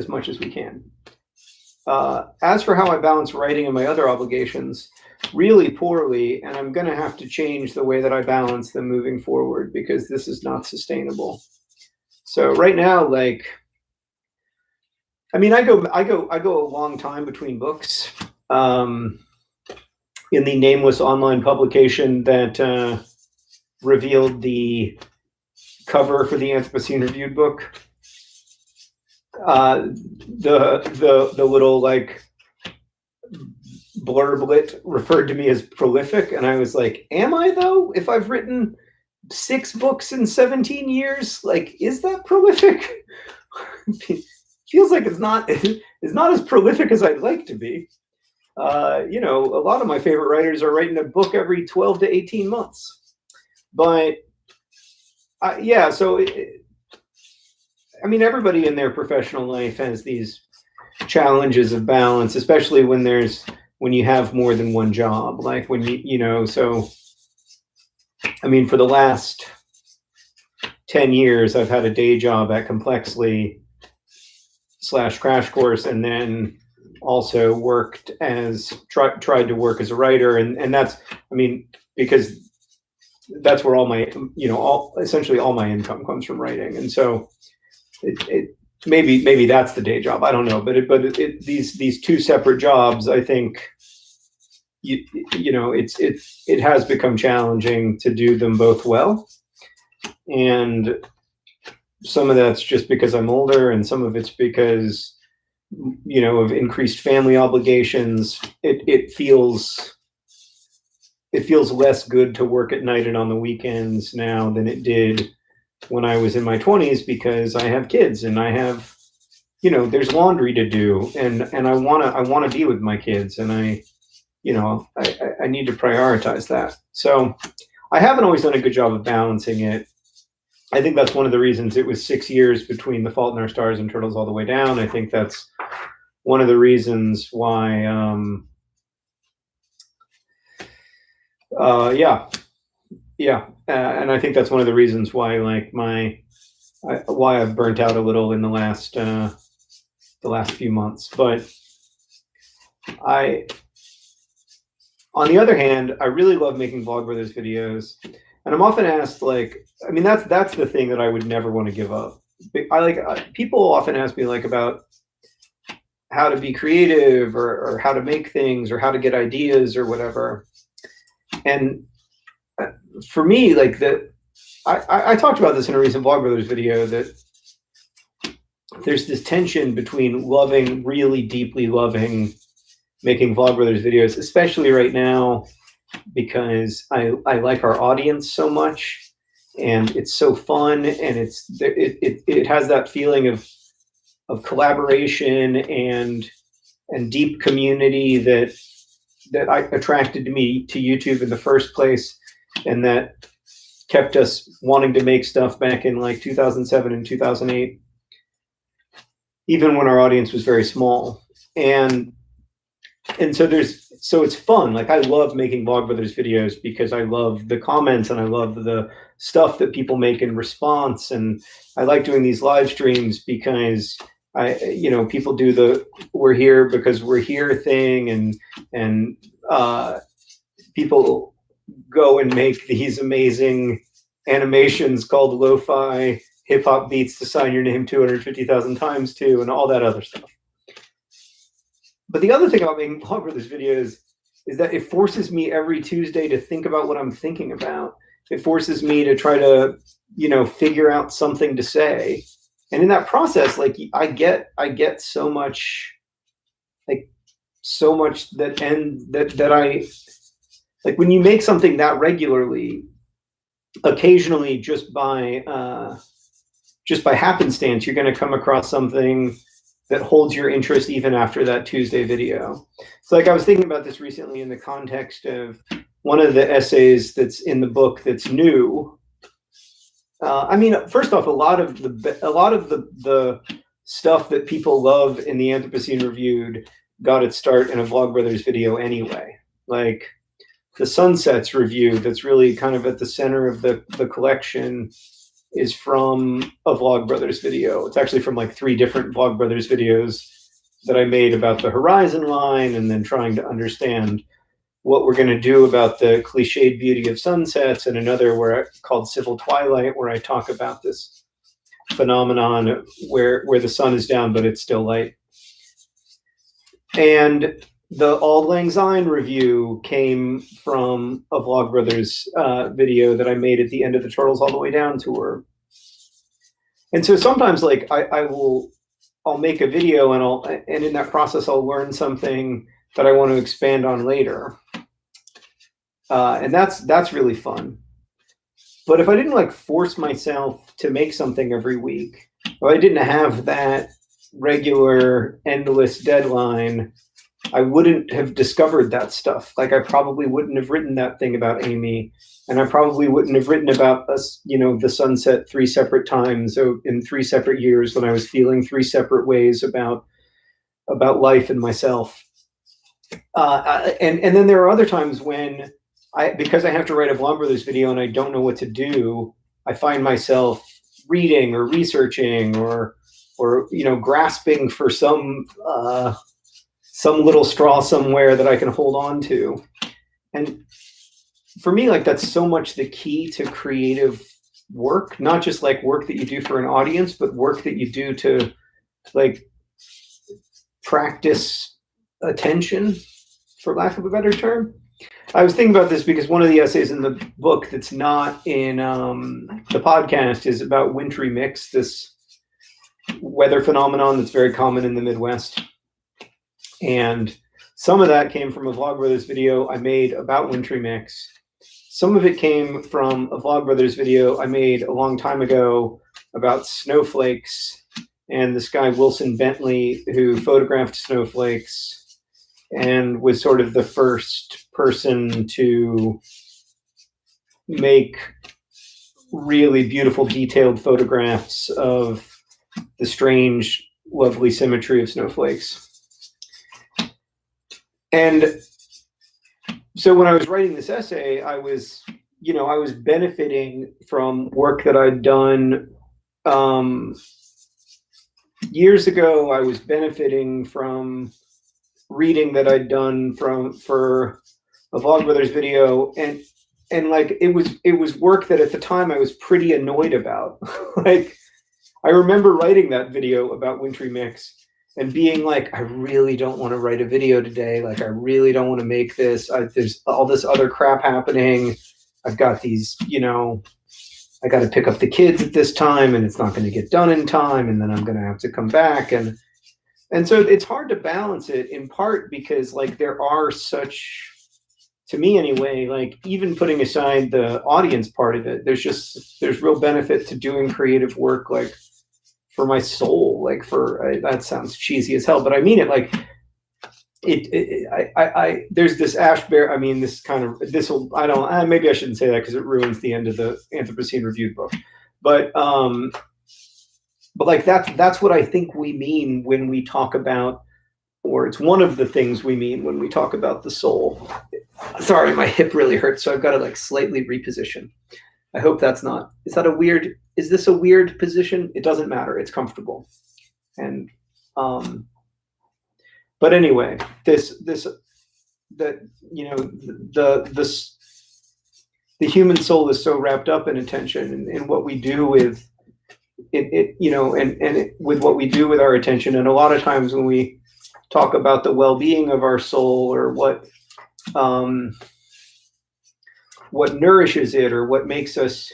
much as we can. As for how I balance writing and my other obligations, really poorly, and I'm going to have to change the way that I balance them moving forward, because this is not sustainable. So right now, like, I mean, I go a long time between books. In the nameless online publication that revealed the cover for the Anthropocene Reviewed book, the little, like, blurblet referred to me as prolific, and I was like, am I, though? If I've written 6 books in 17 years, like, is that prolific? Feels like it's not as prolific as I'd like to be. You know, a lot of my favorite writers are writing a book every 12 to 18 months. But yeah, so I mean, everybody in their professional life has these challenges of balance, especially when you have more than one job. Like when you know, so I mean, for the last 10 years, I've had a day job at Complexly / Crash Course, and then also tried to work as a writer, and that's, I mean, because that's where all my, you know, essentially all my income comes from writing, and so maybe that's the day job. I don't know, but these two separate jobs, I think, you know, it has become challenging to do them both well, and some of that's just because I'm older, and some of it's because, you know, of increased family obligations. It feels less good to work at night and on the weekends now than it did when I was in my 20s, because I have kids and I have, you know, there's laundry to do, and I want to be with my kids, and I need to prioritize that. So I haven't always done a good job of balancing it. I think that's one of the reasons it was 6 years between The Fault in Our Stars and Turtles All the Way Down. I think that's one of the reasons why, and I think that's one of the reasons why, like, why I've burnt out a little in the last few months. But on the other hand, I really love making Vlogbrothers videos, and I'm often asked, like, I mean, that's the thing that I would never want to give up. People often ask me, like, about how to be creative, or how to make things, or how to get ideas or whatever. And for me, like, I talked about this in a recent Vlogbrothers video, that there's this tension between really deeply loving making Vlogbrothers videos, especially right now, because I like our audience so much, and it's so fun, and it has that feeling of collaboration and deep community that attracted me to YouTube in the first place, and that kept us wanting to make stuff back in, like, 2007 and 2008, even when our audience was very small. And so it's fun. Like, I love making Vlogbrothers videos because I love the comments, and I love the stuff that people make in response, and I like doing these live streams because people do the "we're here because we're here" thing, and people go and make these amazing animations called lo-fi hip-hop beats to sign your name 250,000 times to, and all that other stuff. But the other thing about making Vlogbrothers videos is that it forces me every Tuesday to think about what I'm thinking about. It forces me to try to, figure out something to say. And in that process, like, I get so much, that I, like, when you make something that regularly, occasionally just by happenstance, you're going to come across something that holds your interest even after that Tuesday video. So, like, I was thinking about this recently in the context of one of the essays that's in the book that's new. First off, a lot of the stuff that people love in the Anthropocene Reviewed got its start in a Vlogbrothers video anyway. Like, the Sunsets review that's really kind of at the center of the collection is from a Vlogbrothers video. It's actually from, like, 3 different Vlogbrothers videos that I made about the horizon line, and then trying to understand what we're going to do about the cliched beauty of sunsets, and another called Civil Twilight, where I talk about this phenomenon where the sun is down but it's still light. And the Auld Lang Syne review came from a Vlogbrothers video that I made at the end of the Turtles All the Way Down tour. And so sometimes, like, I'll make a video, and in that process I'll learn something that I want to expand on later. And that's really fun. But if I didn't, like, force myself to make something every week, or I didn't have that regular endless deadline, I wouldn't have discovered that stuff. Like I probably wouldn't have written that thing about Amy, and I probably wouldn't have written about us, the sunset 3 separate times, so in 3 separate years when I was feeling 3 separate ways about life and myself. And then there are other times when because I have to write a Vlogbrothers video and I don't know what to do, I find myself reading or researching or grasping for some little straw somewhere that I can hold on to. And for me, like, that's so much the key to creative work, not just like work that you do for an audience, but work that you do to like practice attention, for lack of a better term. I was thinking about this because one of the essays in the book that's not in the podcast is about wintry mix, this weather phenomenon that's very common in the Midwest. And some of that came from a Vlogbrothers video I made about wintry mix. Some of it came from a Vlogbrothers video I made a long time ago about snowflakes, and this guy Wilson Bentley, who photographed snowflakes and was sort of the first person to make really beautiful, detailed photographs of the strange, lovely symmetry of snowflakes. And so when I was writing this essay, I was benefiting from work that I'd done years ago. I was benefiting from reading that I'd done for a Vlogbrothers video, and like it was work that at the time I was pretty annoyed about. Like I remember writing that video about wintry mix and being like, I really don't want to write a video today. Like I really don't want to make this. There's all this other crap happening. I've got these, I got to pick up the kids at this time, and it's not going to get done in time, and then I'm going to have to come back, and so it's hard to balance it, in part because like there are such, to me anyway, like even putting aside the audience part of it, there's real benefit to doing creative work, like for my soul, like that sounds cheesy as hell, but I mean it. Like there's this maybe I shouldn't say that because it ruins the end of the Anthropocene Reviewed book, but like that's what I think we mean when we talk about, or it's one of the things we mean when we talk about the soul. Sorry, my hip really hurts, so I've got to like slightly reposition. I hope that's not, is this a weird position? It doesn't matter, it's comfortable. And but anyway, the human soul is so wrapped up in attention and what we do with it, with what we do with our attention. And a lot of times when we talk about the well-being of our soul, or what nourishes it, or what makes us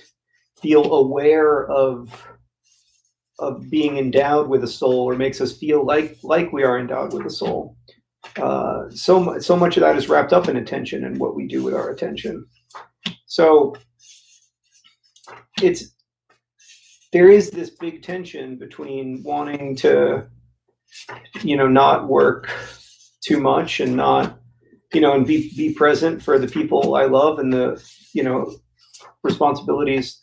feel aware of being endowed with a soul, or makes us feel like we are endowed with a soul, so much of that is wrapped up in attention and what we do with our attention. So there is this big tension between wanting to, not work too much and not, and be present for the people I love and the, responsibilities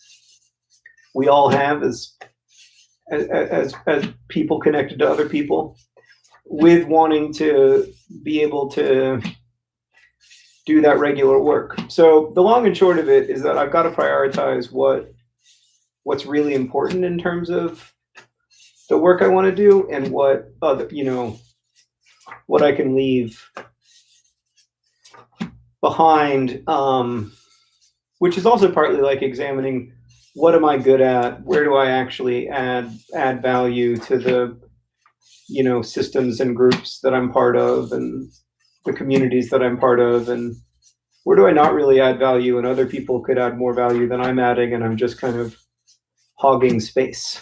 we all have as people connected to other people, with wanting to be able to do that regular work. So the long and short of it is that I've got to prioritize what's really important in terms of the work I want to do, and what I can leave behind, which is also partly like examining what am I good at, where do I actually add value to the systems and groups that I'm part of, and the communities that I'm part of, and where do I not really add value and other people could add more value than I'm adding, and I'm just kind of hogging space.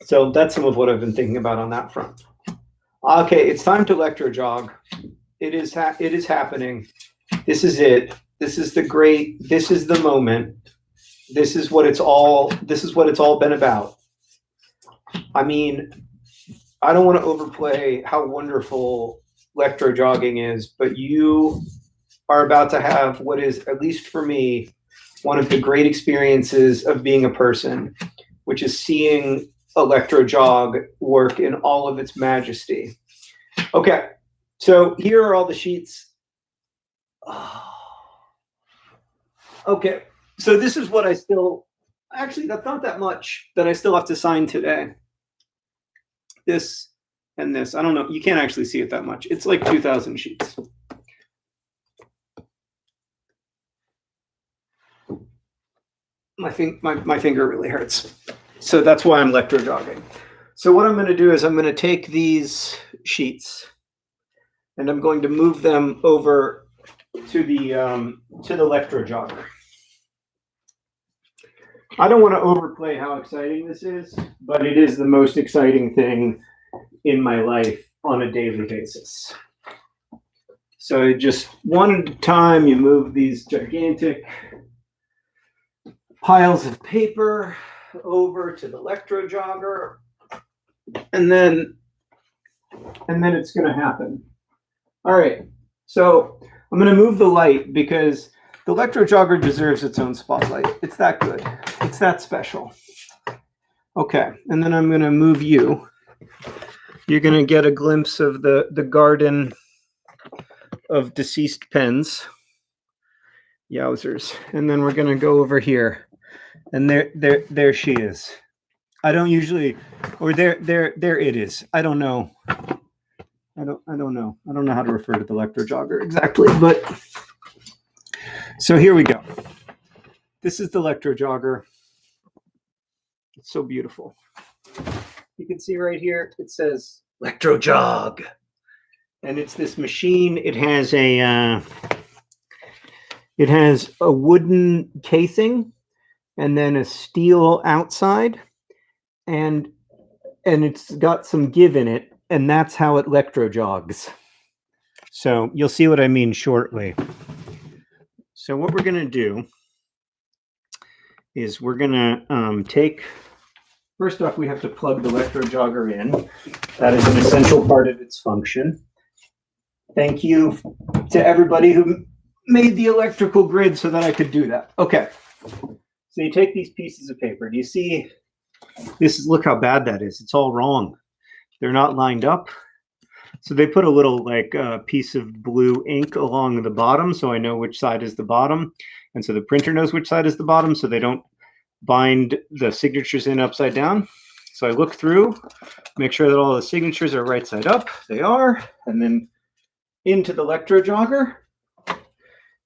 So that's some of what I've been thinking about on that front. Okay, it's time to electro jog. It is happening. This is it. This is the moment. This is what it's all been about. I mean, I don't want to overplay how wonderful electro jogging is, but you are about to have what is, at least for me, one of the great experiences of being a person, which is seeing electro jog work in all of its majesty. Okay, so here are all the sheets. Okay, so this is what I still, actually, that's not that much that I still have to sign today. This and this, I don't know, you can't actually see it that much. It's like 2,000 sheets. My finger really hurts. So that's why I'm electro jogging. So what I'm going to do is I'm going to take these sheets and I'm going to move them over to the electro jogger. I don't want to overplay how exciting this is, but it is the most exciting thing in my life on a daily basis. So just one at a time, you move these gigantic piles of paper over to the electro jogger, and then it's going to happen. All right, so I'm going to move the light because the electro jogger deserves its own spotlight. It's that good. It's that special. Okay, and then I'm going to move you. You're going to get a glimpse of the garden of deceased pens. Yowzers. And then we're going to go over here. And there she is. I don't usually, or there it is. I don't know. I don't know. I don't know how to refer to the electro jogger exactly, but so here we go. This is the electro jogger. It's so beautiful. You can see right here, it says electro jog. And it's this machine. It has a wooden casing and then a steel outside, and it's got some give in it, and that's how it electro jogs. So you'll see what I mean shortly. So what we're going to do is we're going to take, first off, we have to plug the electro jogger in. That is an essential part of its function. Thank you to everybody who made the electrical grid so that I could do that. Okay. So you take these pieces of paper. Do you see this? Look how bad that is. It's all wrong. They're not lined up. So they put a little piece of blue ink along the bottom so I know which side is the bottom. And so the printer knows which side is the bottom so they don't bind the signatures in upside down. So I look through, make sure that all the signatures are right side up. They are. And then into the electro jogger.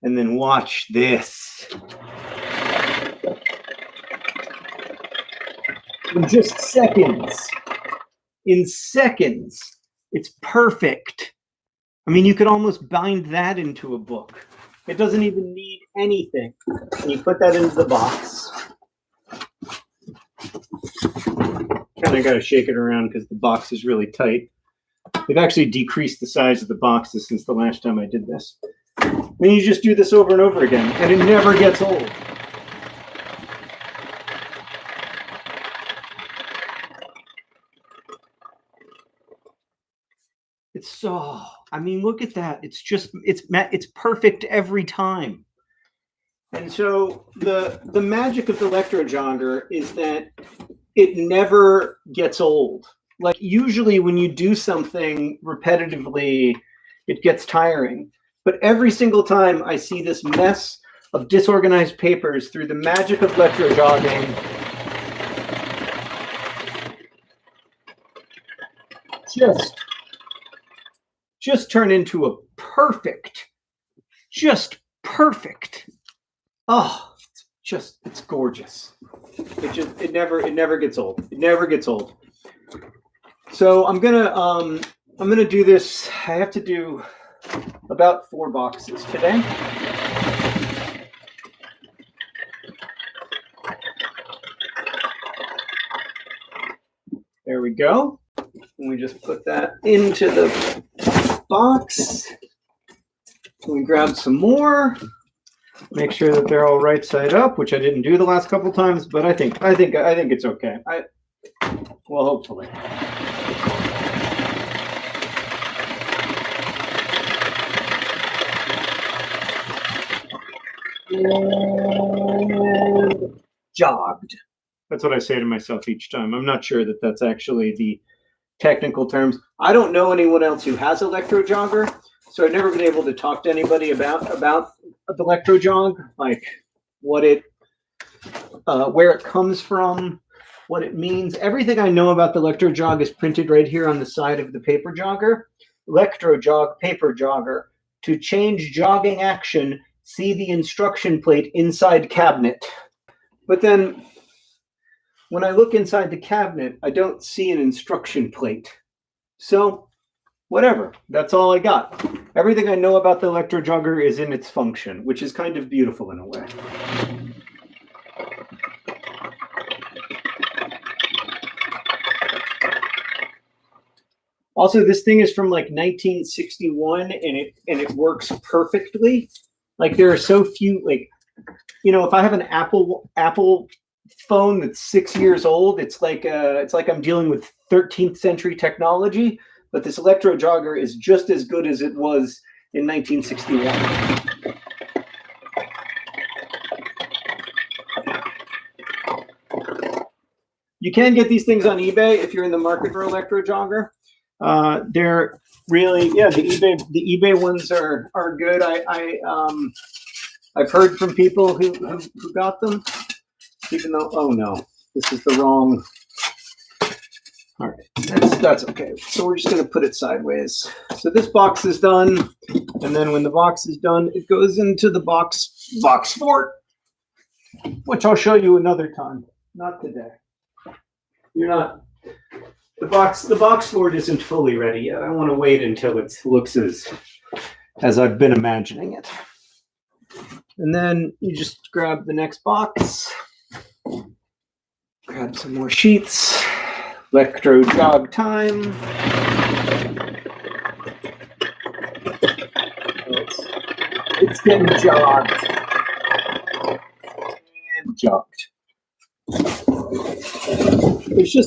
And then watch this. In just seconds. In seconds. It's perfect. I mean, you could almost bind that into a book. It doesn't even need anything. And you put that into the box. Kind of got to shake it around because the box is really tight. They've actually decreased the size of the boxes since the last time I did this. And you just do this over and over again, and it never gets old. It's so, I mean, look at that. It's just, it's perfect every time. And so the magic of the electro jogger is that it never gets old. Like usually when you do something repetitively, it gets tiring. But every single time I see this mess of disorganized papers through the magic of electro jogging, just turn into a perfect, just perfect. Oh, it's gorgeous. It never gets old. It never gets old. So I'm gonna do this. I have to do about 4 boxes today. There we go. And we just put that into the box. We grab some more. Make sure that they're all right side up, which I didn't do the last couple times, but I think it's okay. Well, hopefully. and jogged. That's what I say to myself each time. I'm not sure that that's actually the technical terms. I don't know anyone else who has electro jogger, so I've never been able to talk to anybody about the electro jog, like what it, where it comes from, what it means. Everything I know about the electro jog is printed right here on the side of the paper jogger. Electro jog, paper jogger. To change jogging action, see the instruction plate inside cabinet. But then when I look inside the cabinet, I don't see an instruction plate. So whatever, that's all I got. Everything I know about the electro jogger is in its function, which is kind of beautiful in a way. Also, this thing is from like 1961 and it works perfectly. Like there are so few, like, you know, if I have an Apple phone that's 6 years old, it's like I'm dealing with 13th century technology, but this electro jogger is just as good as it was in 1961. You can get these things on eBay if you're in the market for electro jogger. They're really, yeah, the eBay ones are good. I've heard from people who got them, even though, oh no, this is the wrong. All right, that's okay. So we're just gonna put it sideways. So this box is done, and then when the box is done, it goes into the box fort, which I'll show you another time, not today. You're not. The box fort isn't fully ready yet. I want to wait until it looks as I've been imagining it. And then you just grab the next box, grab some more sheets, electro jog time. It's getting jogged and jogged.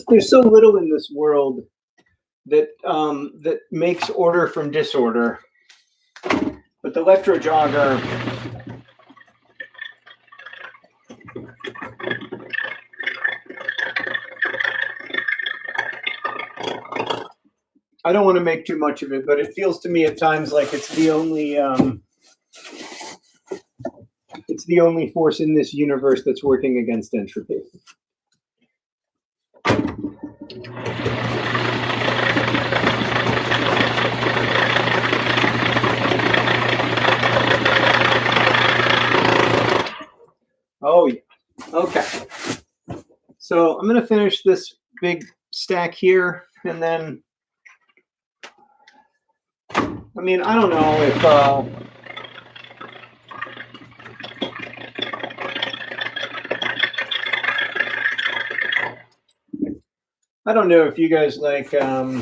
There's so little in this world that that makes order from disorder. But the electro jogger, I don't want to make too much of it, but it feels to me at times like it's the only force in this universe that's working against entropy. Oh yeah. Okay. So I'm going to finish this big stack here, and then, I mean, I don't know if I don't know if you guys like the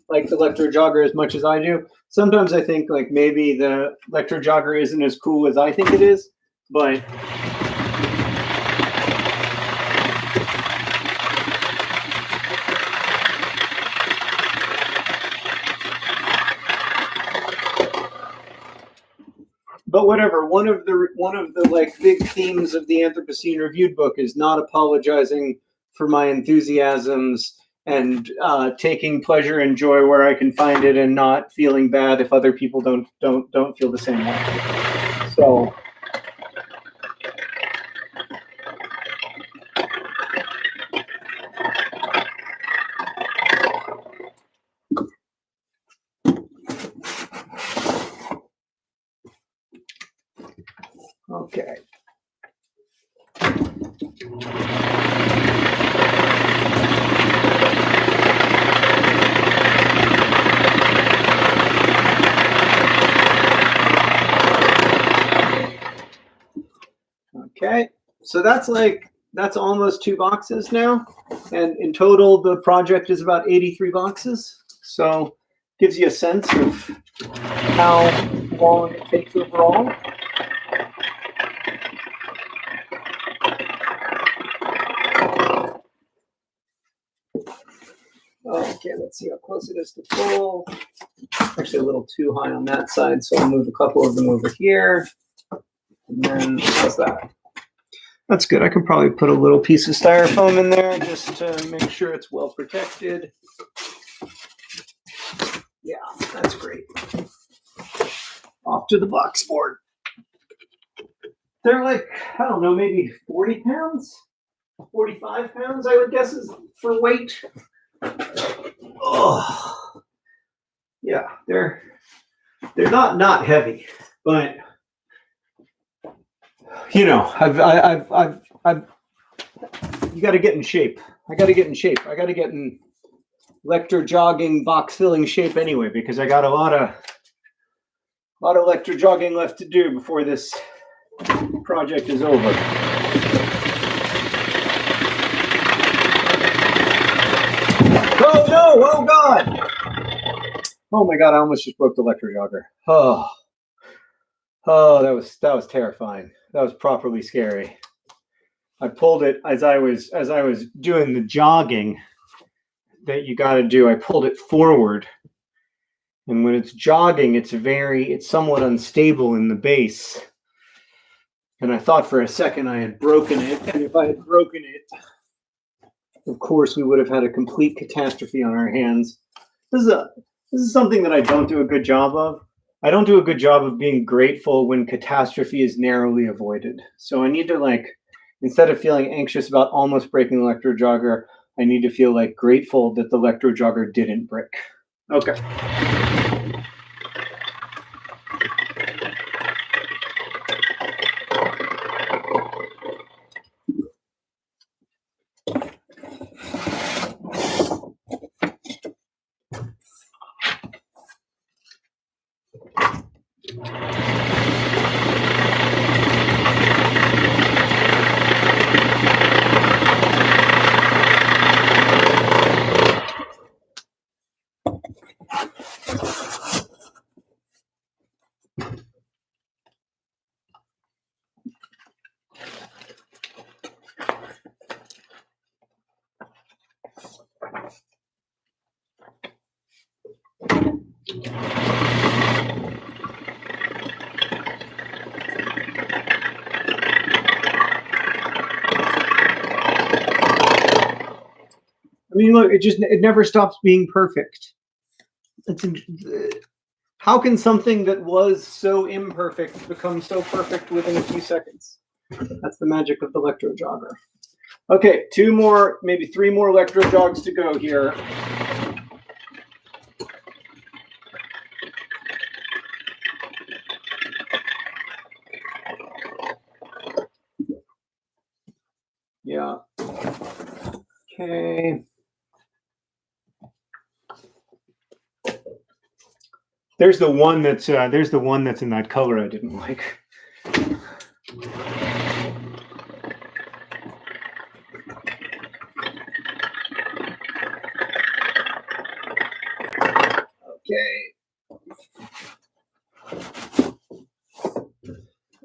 electro jogger as much as I do. Sometimes I think like maybe the electro jogger isn't as cool as I think it is, but whatever. One of the like big themes of the Anthropocene Reviewed book is not apologizing for my enthusiasms and taking pleasure and joy where I can find it, and not feeling bad if other people don't feel the same way. So okay. Okay, so that's almost 2 boxes now, and in total the project is about 83 boxes. So gives you a sense of how long it takes overall. Okay, let's see how close it is to full. Actually a little too high on that side, so I'll move a couple of them over here. And then how's that? That's good. I can probably put a little piece of styrofoam in there just to make sure it's well protected. Yeah, that's great. Off to the box board. They're like, I don't know, maybe 40 pounds? 45 pounds, I would guess, is for weight. Oh, yeah, they're not heavy, but you know, I've you got to get in shape. I got to get in shape. I got to get in lector jogging, box filling shape anyway, because I got a lot of lector jogging left to do before this project is over. Oh no! Oh God! Oh my God! I almost just broke the lector jogger. Oh, that was terrifying. That was properly scary. I pulled it as I was doing the jogging that you got to do. I pulled it forward, and when it's jogging, it's somewhat unstable in the base. And I thought for a second I had broken it, and if I had broken it, of course we would have had a complete catastrophe on our hands. This is something that I don't do a good job of. I don't do a good job of being grateful when catastrophe is narrowly avoided. So I need to, instead of feeling anxious about almost breaking the lector jogger, I need to feel grateful that the lector jogger didn't break. Okay. I mean, look, it never stops being perfect. How can something that was so imperfect become so perfect within a few seconds? That's the magic of the lectro jogger. Okay, 2 more, maybe 3 more lectro jogs to go here. Yeah. Okay. There's the one that's in that color I didn't like. Okay.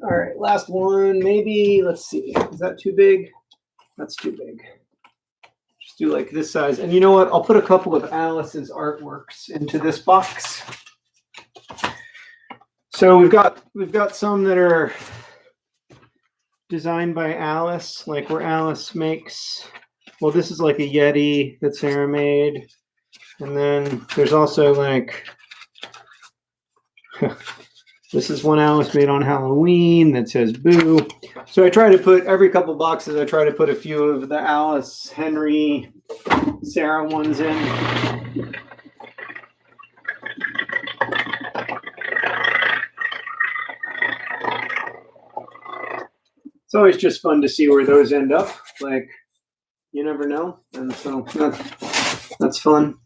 All right, last one. Maybe, let's see. Is that too big? That's too big. Just do like this size. And you know what? I'll put a couple of Alice's artworks into this box. So we've got some that are designed by Alice, like where Alice makes, well, this is like a Yeti that Sarah made. And then there's also this is one Alice made on Halloween that says boo. So I try to put, every couple boxes, I try to put a few of the Alice, Henry, Sarah ones in. It's always just fun to see where those end up. You never know. And so that's fun.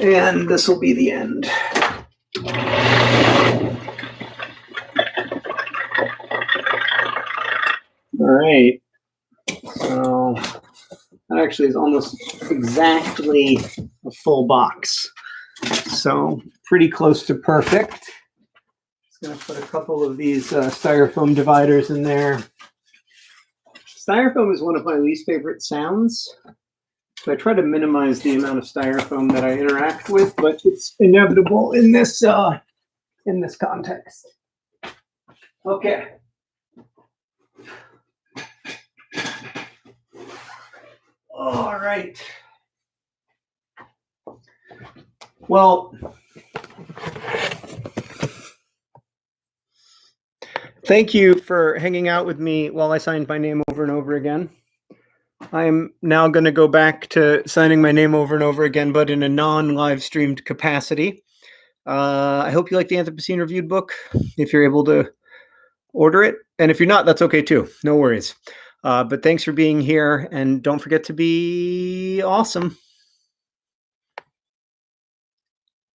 And this will be the end. All right. So that actually is almost exactly a full box. So pretty close to perfect. Just going to put a couple of these styrofoam dividers in there. Styrofoam is one of my least favorite sounds. So I try to minimize the amount of styrofoam that I interact with, but it's inevitable in this context. Okay. All right. Well, thank you for hanging out with me while I signed my name over and over again. I'm now going to go back to signing my name over and over again, but in a non-live streamed capacity. I hope you like the Anthropocene Reviewed book, if you're able to order it. And if you're not, that's okay too. No worries. But thanks for being here, and don't forget to be awesome.